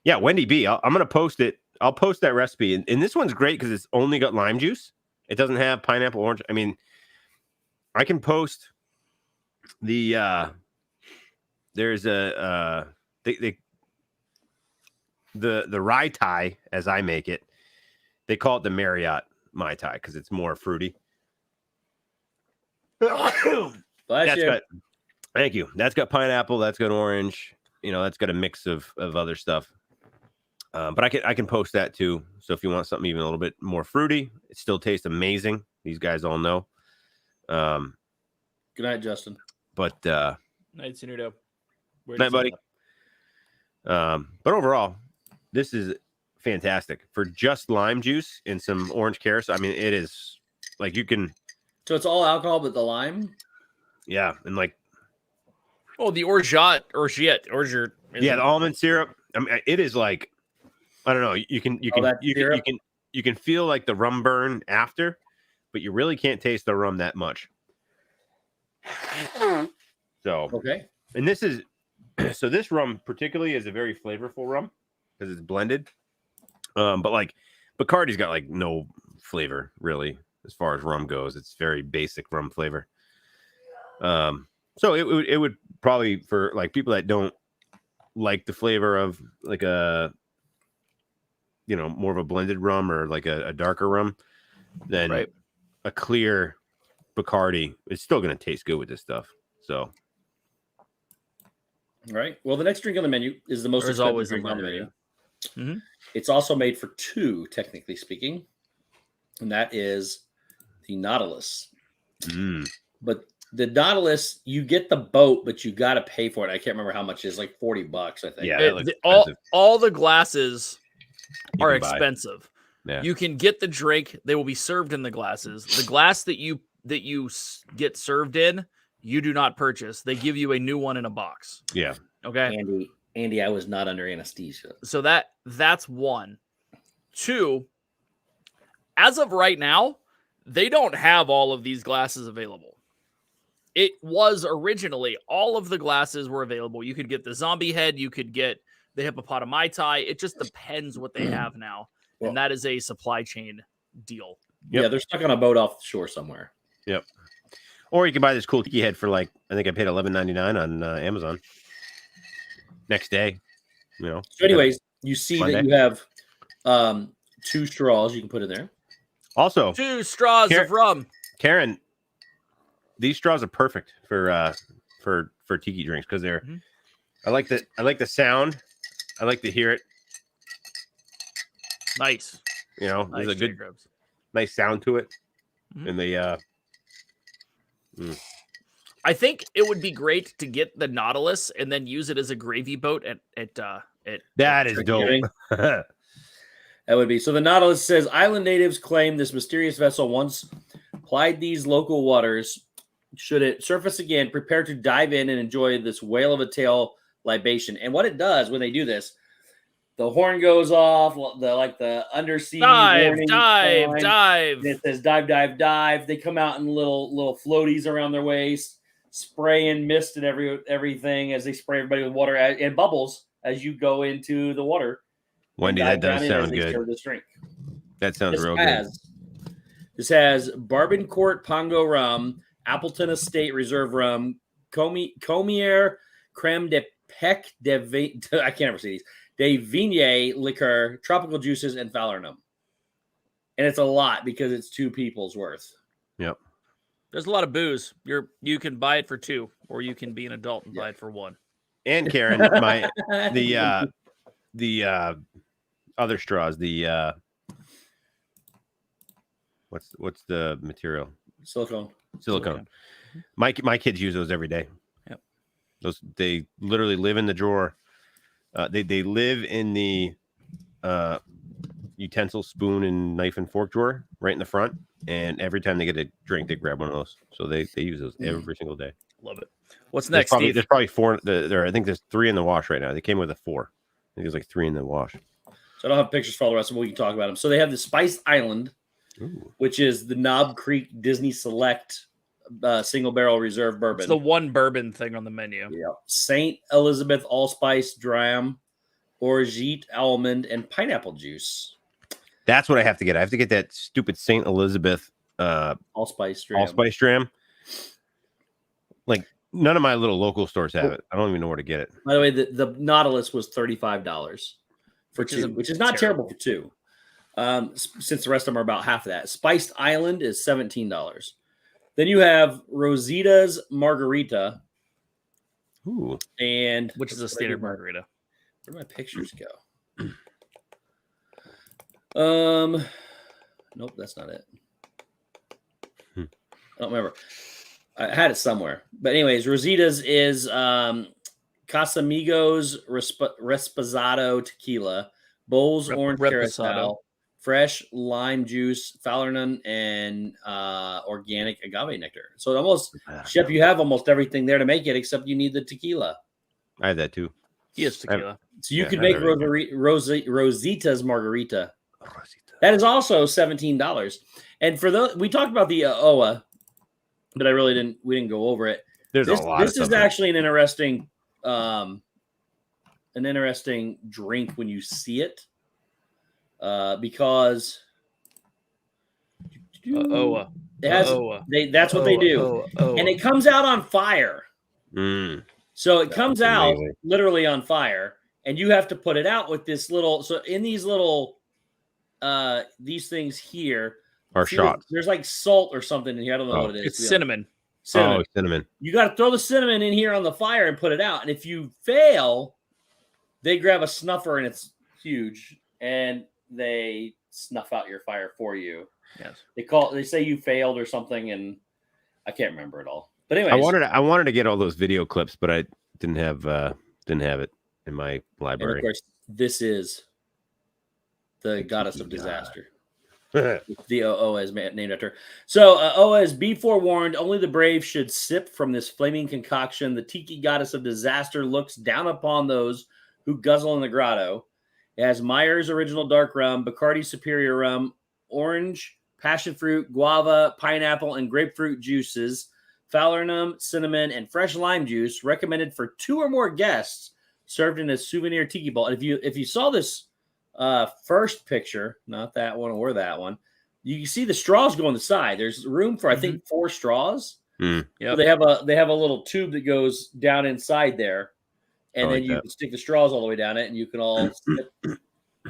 A: Yeah, Wendy B. I'm gonna post it. I'll post that recipe, and this one's great because it's only got lime juice. It doesn't have pineapple, orange. I mean, I can post the there's a the Rye Tai, as I make it. They call it the Marriott Mai Tai because it's more fruity. Thank you. That's got pineapple. That's got orange. That's got a mix of other stuff. But I can post that too. So if you want something even a little bit more fruity, it still tastes amazing. These guys all know.
B: Good night, Justin.
A: But
C: night, Sinudo.
A: Night, buddy. But overall, this is fantastic for just lime juice and some orange curacao. I mean, it is like you can.
B: So it's all alcohol, but the lime.
A: Yeah, and like.
C: Oh, the orgeat.
A: Yeah, the almond syrup. I mean, it is like, I don't know. You can feel like the rum burn after, but you really can't taste the rum that much. So
B: okay,
A: and this rum particularly is a very flavorful rum because it's blended. But like Bacardi's got like no flavor really as far as rum goes. It's very basic rum flavor. So it would probably, for like people that don't like the flavor of like a, more of a blended rum or like a darker rum, then a clear Bacardi is still going to taste good with this stuff. So.
B: All right. Well, the next drink on the menu is the most expensive drink on the menu.
C: Mm-hmm.
B: It's also made for two, technically speaking, and that is the Nautilus. But the Nautilus, you get the boat, but you got to pay for it. I can't remember how much it is, like $40, I think.
C: Yeah, all the glasses are expensive.
A: Yeah.
C: You can get the drink; they will be served in the glasses. The glass that you get served in, you do not purchase. They give you a new one in a box.
A: Yeah.
C: Okay.
B: Andy, I was not under anesthesia.
C: So that's one. Two, as of right now, they don't have all of these glasses available. It was originally, all of the glasses were available. You could get the zombie head, you could get the hippopotami Mai Tai. It just depends what they have now. And that is a supply chain deal.
B: Yep. Yeah, they're stuck on a boat off the shore somewhere.
A: Yep. Or you can buy this cool tiki head for like, I think I paid $11.99 on Amazon. Next day, So
B: anyways, you see that you have 2 straws you can put in there.
A: Also,
C: 2 straws of rum.
A: Karen, these straws are perfect for tiki drinks because they're. I like the sound. I like to hear it.
C: Nice.
A: There's a good, nice sound to it, and they.
C: I think it would be great to get the Nautilus and then use it as a gravy boat at
A: that is dope.
B: That would be. So the Nautilus says island natives claim this mysterious vessel once plied these local waters. Should it surface again, prepare to dive in and enjoy this whale of a tale libation. And what it does when they do this, the horn goes off, the undersea
C: dive.
B: And it says dive, dive, dive. They come out in little floaties around their waist, spraying mist and everything as they spray everybody with water and bubbles as you go into the water.
A: Wendy, that does sound good.
B: This drink.
A: That sounds real good.
B: This has Barbancourt Pongo rum, Appleton Estate Reserve rum, Comier Creme de Pec de I can't ever say these. De Vigne liquor, tropical juices, and falernum. And it's a lot because it's 2 people's worth.
A: Yep.
C: There's a lot of booze. You can buy it for 2, or you can be an adult and buy it for 1.
A: And Karen, the other straws, the what's the material?
B: Silicone.
A: My kids use those every day.
C: Yep.
A: They literally live in the drawer. They live in the utensil, spoon, and knife and fork drawer right in the front. And every time they get a drink, they grab one of those. So they use those every single day.
C: Love it. What's next, Steve?
A: There's probably 4. I think there's 3 in the wash right now. They came with a 4. I think there's like 3 in the wash.
B: So I don't have pictures for all the rest of them. We can talk about them. So they have the Spice Island, which is the Knob Creek Disney Select single barrel reserve bourbon.
C: It's the one bourbon thing on the menu.
B: Yeah. St. Elizabeth Allspice Dram, Orgeat Almond, and Pineapple Juice.
A: That's what I have to get. I have to get that stupid St. Elizabeth
B: Allspice
A: Dram. Like none of my little local stores have it. I don't even know where to get it.
B: By the way, the Nautilus was $35 for 2, which is not terrible for 2. Since the rest of them are about half of that. Spiced Island is $17. Then you have Rosita's Margarita.
A: Ooh.
B: And
C: which is a standard margarita.
B: Where do my pictures go? Nope, that's not it. I don't remember. I had it somewhere. But anyways, Rosita's is Casamigos Resposado Tequila, Bowls Orange Carousel, fresh lime juice, falernum, and organic agave nectar. So almost, Shep, you have almost everything there to make it, except you need the tequila.
A: I have that too.
C: He has tequila.
B: So you could make Rosita's Margarita. That is also $17. And for those, we talked about the OA, but we didn't go over it.
A: There's a lot.
B: This is actually an interesting drink when you see it. Because
C: OA.
B: It has. That's what they do, and it comes out on fire. So it comes out literally on fire, and you have to put it out with this little. So in these little, these things here
A: are shots.
B: There's like salt or something in here. I don't know what it is.
C: It's cinnamon.
B: Cinnamon.
A: Oh, cinnamon.
B: You got to throw the cinnamon in here on the fire and put it out. And if you fail, they grab a snuffer, and it's huge, and they snuff out your fire for you.
C: Yes.
B: They say you failed or something, and I can't remember it all. But anyway,
A: I wanted to get all those video clips, but I didn't have it in my library.
B: And of course, this is the goddess of disaster. The Oa is named after. So Oa is, be forewarned, only the brave should sip from this flaming concoction. The Tiki goddess of disaster looks down upon those who guzzle in the grotto. It has Meyer's original dark rum, Bacardi superior rum, orange, passion fruit, guava, pineapple, and grapefruit juices, falernum, cinnamon, and fresh lime juice, recommended for 2 or more guests, served in a souvenir tiki bowl. And if you saw this first picture, not that one or that one, you can see the straws go on the side. There's room for I think 4 straws.
C: Yeah,
B: so they have a little tube that goes down inside there, and then you can stick the straws all the way down it, and you can all sip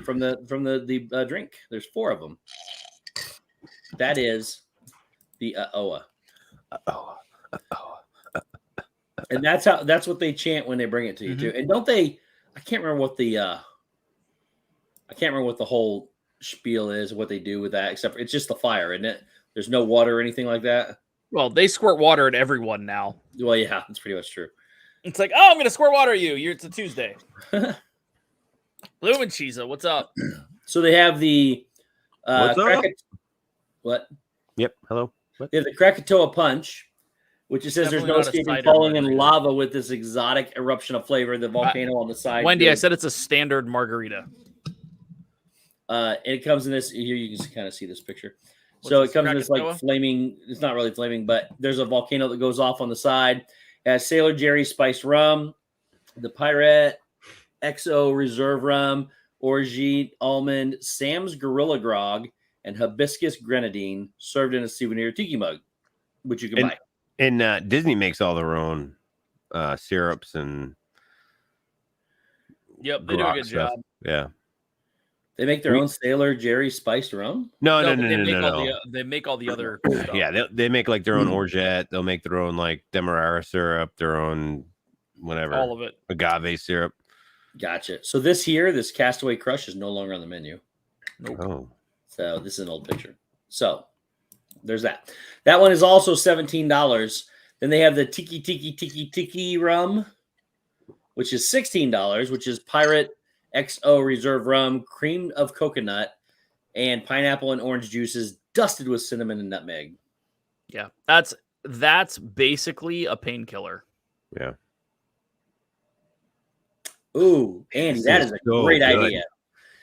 B: from the drink. There's 4 of them. That is the Oa. And that's what they chant when they bring it to you too. And don't they? I can't remember what the whole spiel is, what they do with that, except for it's just the fire, isn't it? There's no water or anything like that.
C: Well, they squirt water at everyone now.
B: Well, yeah, that's pretty much true.
C: It's like, oh, I'm going to squirt water at you. It's a Tuesday. Blue and Cheesa, what's up?
B: So they have the
A: what's up?
B: What?
A: Yep. Hello. What?
B: They have the Krakatoa Punch, which it says there's no escaping falling in lava with this exotic eruption of flavor. The volcano on the side.
C: Wendy, I said it's a standard margarita.
B: It comes in this. Here you can kind of see this picture. So it comes in this like flaming. It's not really flaming, but there's a volcano that goes off on the side. It has Sailor Jerry spiced rum, the Pirate XO Reserve rum, Orgeat almond, Sam's Gorilla Grog, and hibiscus grenadine, served in a souvenir tiki mug, which you can buy.
A: And Disney makes all their own syrups and.
C: Yep, they do a good job.
A: Yeah.
B: They make their own Sailor Jerry spiced rum?
A: No.
C: They make all the other stuff.
A: Yeah, they make like their own orgeat. They'll make their own like demerara syrup, their own whatever.
C: All of it.
A: Agave syrup.
B: Gotcha. So this Castaway Crush is no longer on the menu.
C: Nope.
A: Oh.
B: So this is an old picture. So there's that. That one is also $17. Then they have the Tiki rum, which is $16, which is Pirate XO Reserve rum, cream of coconut, and pineapple and orange juices dusted with cinnamon and nutmeg.
C: Yeah, that's basically a painkiller.
A: Yeah.
B: Ooh, Andy, that is a great idea.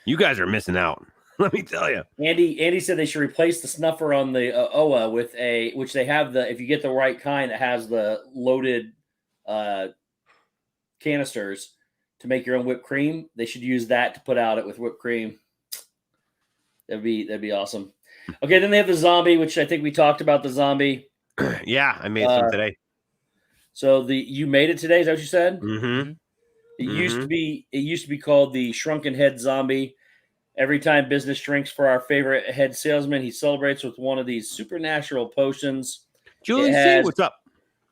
A: You guys are missing out. Let me tell you.
B: Andy said they should replace the snuffer on the Oa with which they have if you get the right kind that has the loaded canisters to make your own whipped cream. They should use that to put out it with whipped cream. That'd be awesome. Okay, then they have the zombie, which I think we talked about the zombie.
A: Yeah, I made some today.
B: So you made it today, is that what you said?
A: Mm-hmm.
B: It used to be called the Shrunken Head Zombie. Every time business shrinks for our favorite head salesman, he celebrates with one of these supernatural potions.
A: Julian C, what's up?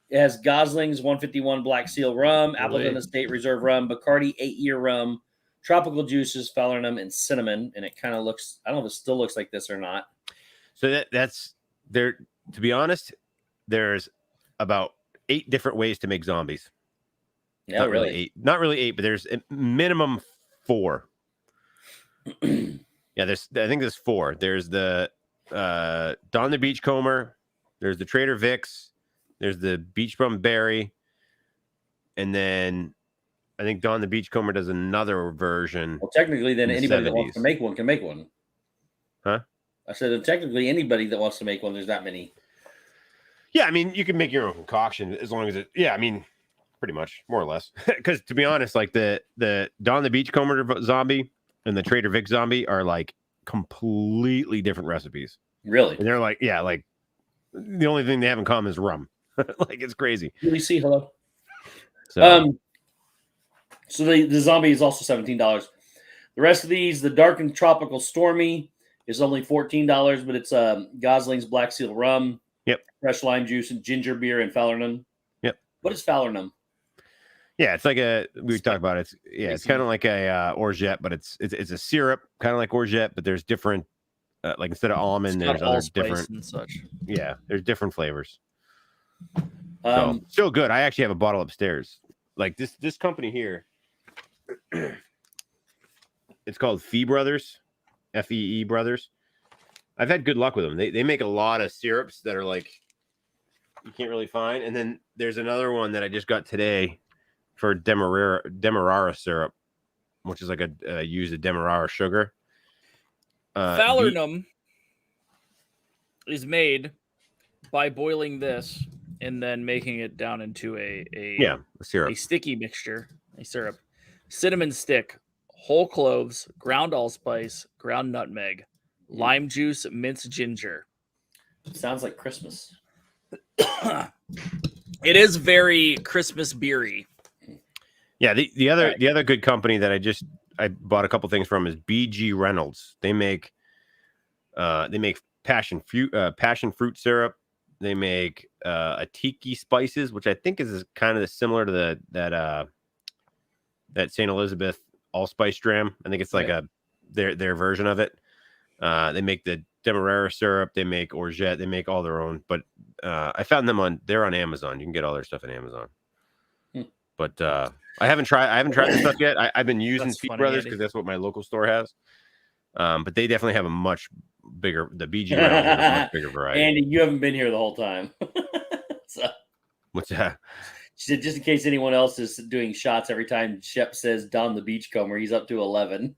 B: It has Gosling's 151 Black Seal rum, Appleton Estate Reserve rum, Bacardi 8-year rum, tropical juices, falernum, and cinnamon. And it kind of looks, I don't know if it still looks like this or not.
A: So that's there. To be honest, there's about 8 different ways to make zombies.
B: Yeah,
A: not really 8. Not really 8, but there's a minimum 4. Yeah, I think there's 4. There's the Don the Beachcomber. There's the Trader Vic's. There's the Beach Bum Berry. And then I think Don the Beachcomber does another version.
B: Well, technically, then anybody that wants to make one can make one.
A: Huh?
B: I said that technically anybody that wants to make one, there's that many.
A: Yeah, I mean, you can make your own concoction as long as pretty much, more or less. Because to be honest, like the Don the Beachcomber zombie and the Trader Vic zombie are like completely different recipes.
B: Really?
A: And they're like, The only thing they have in common is rum. Like, it's crazy.
B: Really see, hello.
A: So,
B: So the zombie is also $17. The rest of these, the dark and tropical stormy is only $14, but it's Gosling's Black Seal rum.
A: Yep.
B: Fresh lime juice and ginger beer and Falernum.
A: Yep.
B: What is Falernum?
A: yeah, it's like we talked about it. It's kind of like a orgeat, but it's a syrup, kind of like orgeat, but there's different, like instead of almond, there's other different
C: and such.
A: Yeah, there's different flavors. So still good. I actually have a bottle upstairs. Like this company here, it's called Fee Brothers, FEE Brothers. I've had good luck with them. They make a lot of syrups that are like you can't really find. And then there's another one that I just got today for Demerara syrup, which is like use a Demerara sugar.
C: Falernum is made by boiling this and then making it down into a
A: syrup,
C: a sticky mixture, a syrup. Cinnamon stick, whole cloves, ground allspice, ground nutmeg, lime juice, minced ginger.
B: Sounds like Christmas.
C: It is very Christmas beery.
A: Yeah, the other good company that I bought a couple things from is BG Reynolds. They make passion fruit syrup. They make a Tiki spices, which I think is kind of similar to that St. Elizabeth allspice dram. I think it's like their version of it. They make the Demerara syrup. They make orgeat. They make all their own. But I found them they're on Amazon. You can get all their stuff on Amazon. But I haven't tried this stuff yet. I've been using Fee Brothers because that's what my local store has. But they definitely have a much bigger, the BG Reynolds has a much bigger variety.
B: Andy, you haven't been here the whole time. So,
A: what's that?
B: She said, just in case anyone else is doing shots every time Shep says Don the Beachcomber, he's up to 11.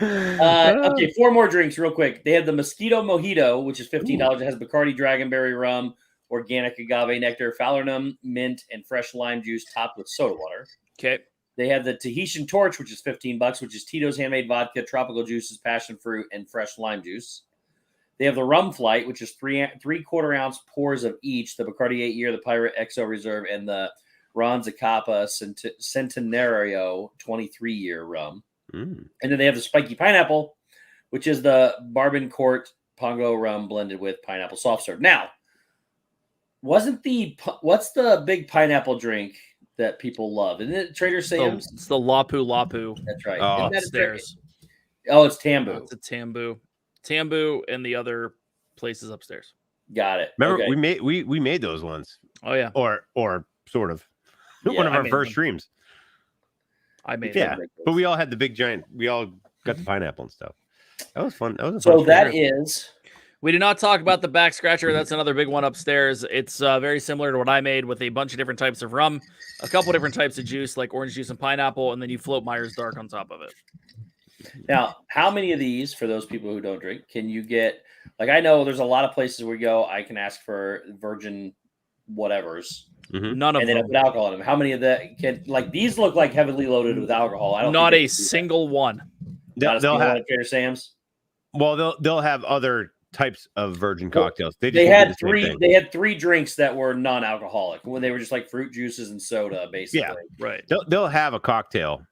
B: Okay, 4 more drinks real quick. They have the Mosquito Mojito, which is $15. It has Bacardi Dragonberry rum, organic agave nectar, Falernum, mint, and fresh lime juice topped with soda water.
C: Okay.
B: They have the Tahitian Torch, which is $15, which is Tito's handmade vodka, tropical juices, passion fruit, and fresh lime juice. They have the Rum Flight, which is 3/4 ounce pours of each, the Bacardi 8-year, the Pirate XO Reserve, and the Ron Zacapa Centenario 23-year rum. And then they have the Spiky Pineapple, which is the Bourbon Court Pongo rum blended with pineapple soft serve. Now, what's the big pineapple drink that people love? Isn't it Trader Sam's?
C: It's the Lapu Lapu.
B: That's right.
C: Oh, upstairs.
B: It's Tambu.
C: It's a Tambu and the other places upstairs.
B: Got it.
A: Remember, we made those ones.
C: Oh yeah.
A: Or sort of. One of our first streams.
C: I made
A: them. But we all had the big giant. We all got the pineapple and stuff. That was fun.
C: We did not talk about the back scratcher. That's another big one upstairs. It's very similar to what I made with a bunch of different types of rum, a couple different types of juice like orange juice and pineapple, and then you float Myers Dark on top of it.
B: Now, how many of these, for those people who don't drink, can you get? Like, I know there's a lot of places where you go, I can ask for virgin whatevers.
C: None of them.
B: And then put alcohol in them. How many of that can, like, these look like heavily loaded with alcohol? I don't
C: Not a single one.
B: They'll have Trader Sam's.
A: Well, they'll have other types of virgin cocktails.
B: They had 3. They had 3 drinks that were non-alcoholic when they were just like fruit juices and soda, basically.
A: Yeah,
C: right.
A: They'll have a cocktail.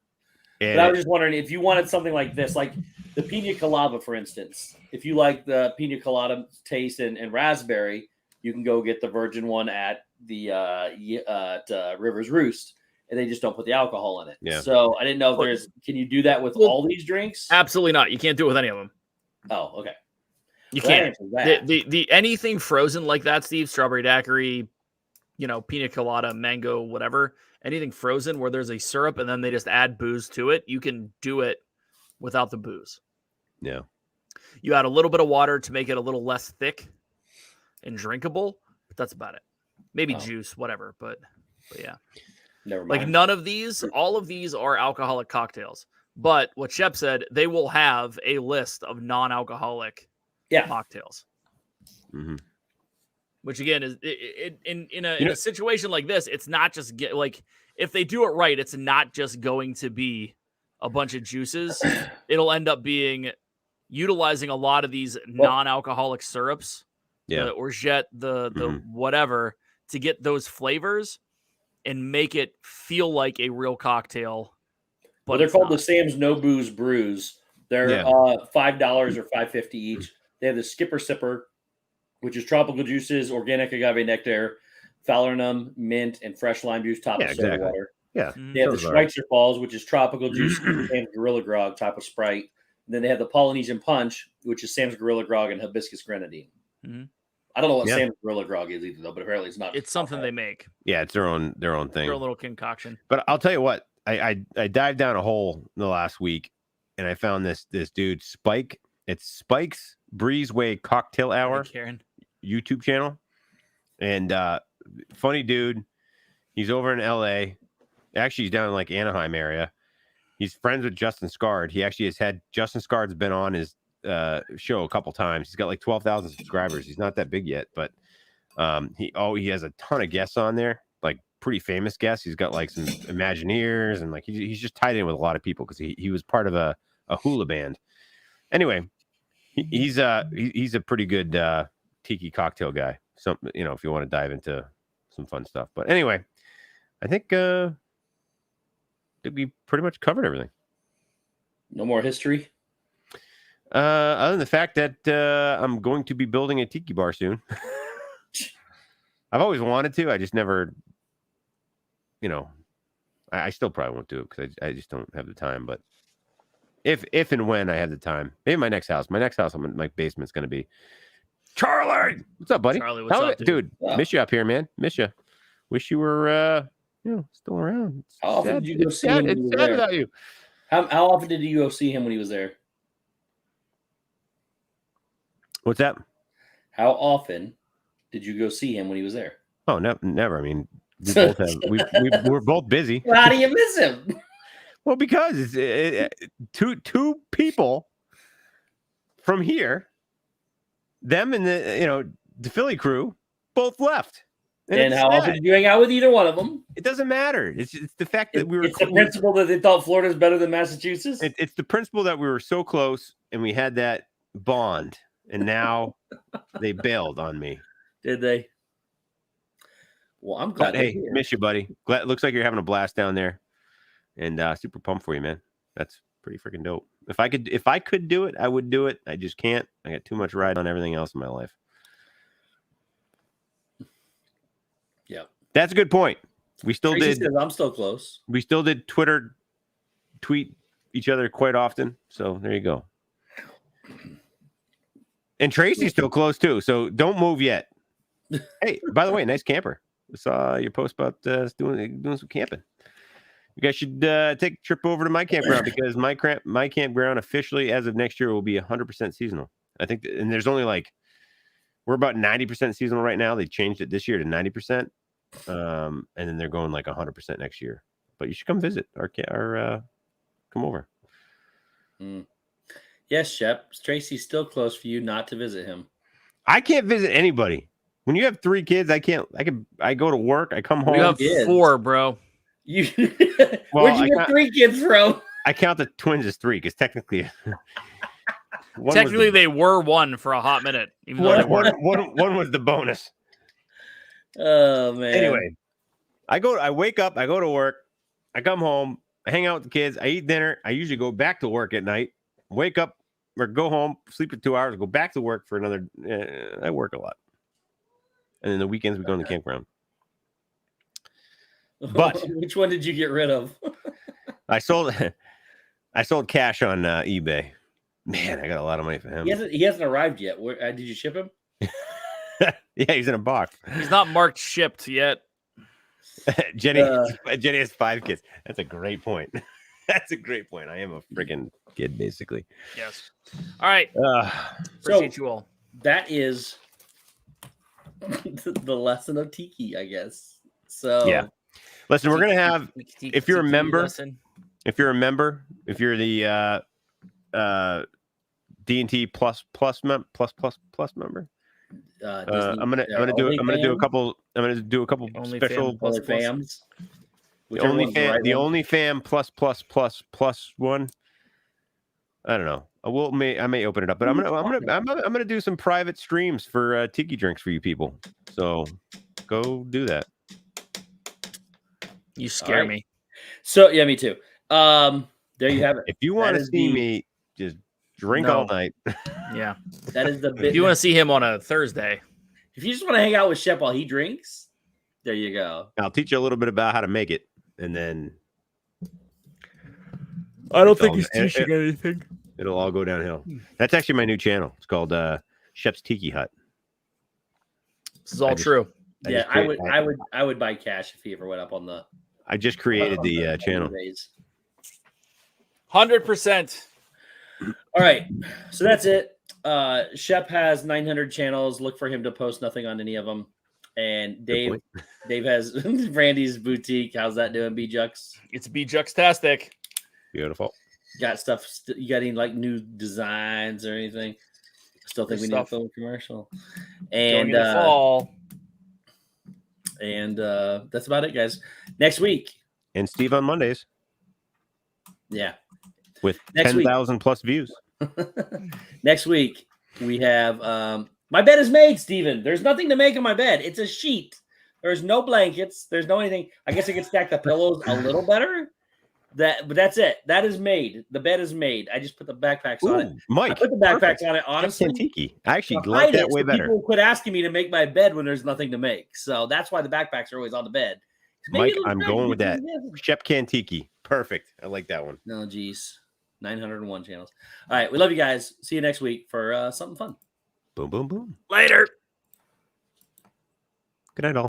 B: But I was just wondering if you wanted something like this, like the Pina Colada, for instance. If you like the Pina Colada taste and raspberry, you can go get the virgin one at the River's Roost, and they just don't put the alcohol in it.
A: Yeah.
B: So I didn't know if can you do that with all these drinks?
C: Absolutely not. You can't do it with any of them.
B: Oh, okay.
C: You can't. The anything frozen like that, Steve, strawberry daiquiri, pina colada, mango, whatever, anything frozen where there's a syrup and then they just add booze to it, you can do it without the booze.
A: Yeah.
C: You add a little bit of water to make it a little less thick and drinkable, but that's about it. Maybe juice, whatever, but yeah.
B: Never mind.
C: Like none of these, all of these are alcoholic cocktails. But what Shep said, they will have a list of non-alcoholic cocktails.
A: Mm-hmm.
C: Which again is in a situation like this, it's not just if they do it right, it's not just going to be a bunch of juices. It'll end up being utilizing a lot of these non-alcoholic syrups, the orgeat, the whatever, to get those flavors and make it feel like a real cocktail.
B: But they're called the Sam's No Booze Brews. They're $5 or $5.50 each. They have the Skipper Sipper, which is tropical juices, organic agave nectar, falernum, mint, and fresh lime juice topped with soda water.
A: Yeah.
B: They have the Schweitzer Falls, which is tropical juice and Gorilla Grog type of Sprite. And then they have the Polynesian Punch, which is Sam's Gorilla Grog and hibiscus grenadine.
C: Mm-hmm.
B: I don't know what Sam's Gorilla Grog is either, though, but apparently it's not.
C: It's something they make.
A: Yeah, it's their own thing.
C: Their own little concoction.
A: But I'll tell you what, I dived down a hole in the last week, and I found this dude Spike. It's Spike's Breezeway Cocktail Hour YouTube channel, and funny dude. He's over in LA. Actually, he's down in like Anaheim area. He's friends with Justin Scard. He actually has had Justin Scard's been on his show a couple times. He's got like 12,000 subscribers. He's not that big yet, but he has a ton of guests on there, like pretty famous guests. He's got like some Imagineers, and like he's just tied in with a lot of people because he was part of a hula band. Anyway, he's a pretty good tiki cocktail guy. Some, if you want to dive into some fun stuff. But anyway, I think we pretty much covered everything.
B: No more history.
A: Other than the fact that I'm going to be building a tiki bar soon. I've always wanted to. I just never, I still probably won't do it because I just don't have the time. But if and when I have the time, maybe my next house, my basement's going to be. Charlie, what's up, buddy?
C: Charlie, what's up,
A: dude? Wow. Miss you up here, man. Miss you. Wish you were, still around.
B: How often did you go see him?
A: It's sad without you.
B: How often did you go see him when he was there?
A: What's that?
B: How often did you go see him when he was there?
A: Oh, never. I mean, we're both busy.
B: Well, how do you miss him?
A: Well, because it's two people from here, them and the Philly crew both left.
B: And how often did you hang out with either one of them?
A: It doesn't matter. It's the fact that we were.
B: It's the principle that they thought Florida's better than Massachusetts.
A: It's the principle that we were so close and we had that bond, and now they bailed on me.
B: Did they? Well, I'm glad.
A: Hey, miss you, buddy. Looks like you're having a blast down there, and super pumped for you, man. That's pretty freaking dope. If I could do it, I would do it. I just can't. I got too much ride on everything else in my life.
B: Yeah,
A: that's a good point. We still
B: Tracy
A: did.
B: Says I'm still close.
A: We still did tweet each other quite often. So there you go. And Tracy's still close too. So don't move yet. Hey, by the way, nice camper. I saw your post about doing some camping. You guys should take a trip over to my campground because my campground officially, as of next year, will be 100% seasonal. I think, and there's only we're about 90% seasonal right now. They changed it this year to 90%, and then they're going like 100% next year. But you should come visit our come over.
B: Yes, Shep. Tracy's still close for you not to visit him.
A: I can't visit anybody. When you have 3 kids, I can't. I go to work. I come home.
C: You have 4, bro.
B: Where'd you get 3 kids from?
A: I count the twins as 3 because technically,
C: they were 1 for a hot minute. Even
A: one was the bonus.
B: Oh man.
A: Anyway, I wake up. I go to work. I come home. I hang out with the kids. I eat dinner. I usually go back to work at night. Wake up or go home, sleep for 2 hours, go back to work for another. I work a lot, and then the weekends we go in the campground. But
B: which one did you get rid of?
A: I sold cash on eBay. Man, I got a lot of money for him.
B: He hasn't arrived yet. Where, did you ship him?
A: Yeah, he's in a box.
C: He's not marked shipped yet.
A: Jenny has 5 kids. That's a great point. That's a great point. I am a freaking kid, basically.
C: Yes. All right. Appreciate you all.
B: That is the lesson of Tiki, I guess. So
A: yeah. Listen, we're gonna have. If you're a member, if you're the D&T plus member. I'm gonna do a couple special
B: fams.
A: The only fam plus one. I don't know. I may open it up, but I'm gonna do some private streams for tiki drinks for you people. So go do that.
C: You scare me.
B: So yeah, me too. There you have it.
A: If you want to see me just drink all night,
C: yeah,
B: that is the bit.
C: If you want to see him on a Thursday,
B: if you just want to hang out with Shep while he drinks, there you go.
A: I'll teach you a little bit about how to make it, and then
C: I don't think he's teaching anything.
A: It'll all go downhill. That's actually my new channel. It's called Shep's Tiki Hut.
C: This is all true.
B: Yeah, I would buy cash if he ever went up on the.
A: I just created the channel.
C: 100%.
B: All right, so that's it. Shep has 900 channels. Look for him to post nothing on any of them. And Dave has Brandy's boutique. How's that doing, B-Jux?
C: It's B-Jux-tastic.
A: Beautiful.
B: Got stuff. You got any like new designs or anything? Still think we need to film a commercial. And
C: going in the fall.
B: And that's about it, guys. Next week.
A: And Steve on Mondays.
B: Yeah.
A: With 10,000 plus views.
B: Next week, we have my bed is made, Steven. There's nothing to make on my bed. It's a sheet. There's no blankets. There's no anything. I guess I can stack the pillows a little better. But that's it. That is made. The bed is made. I just put the backpacks on it.
A: Mike.
B: I put the backpacks on it, honestly.
A: Tiki. I actually like that way better.
B: People quit asking me to make my bed when there's nothing to make. So that's why the backpacks are always on the bed.
A: Mike, I'm going with that. Shep Tiki. Perfect. I like that one.
B: No, geez. 901 channels. All right. We love you guys. See you next week for something fun.
A: Boom, boom, boom.
C: Later.
A: Good night, all.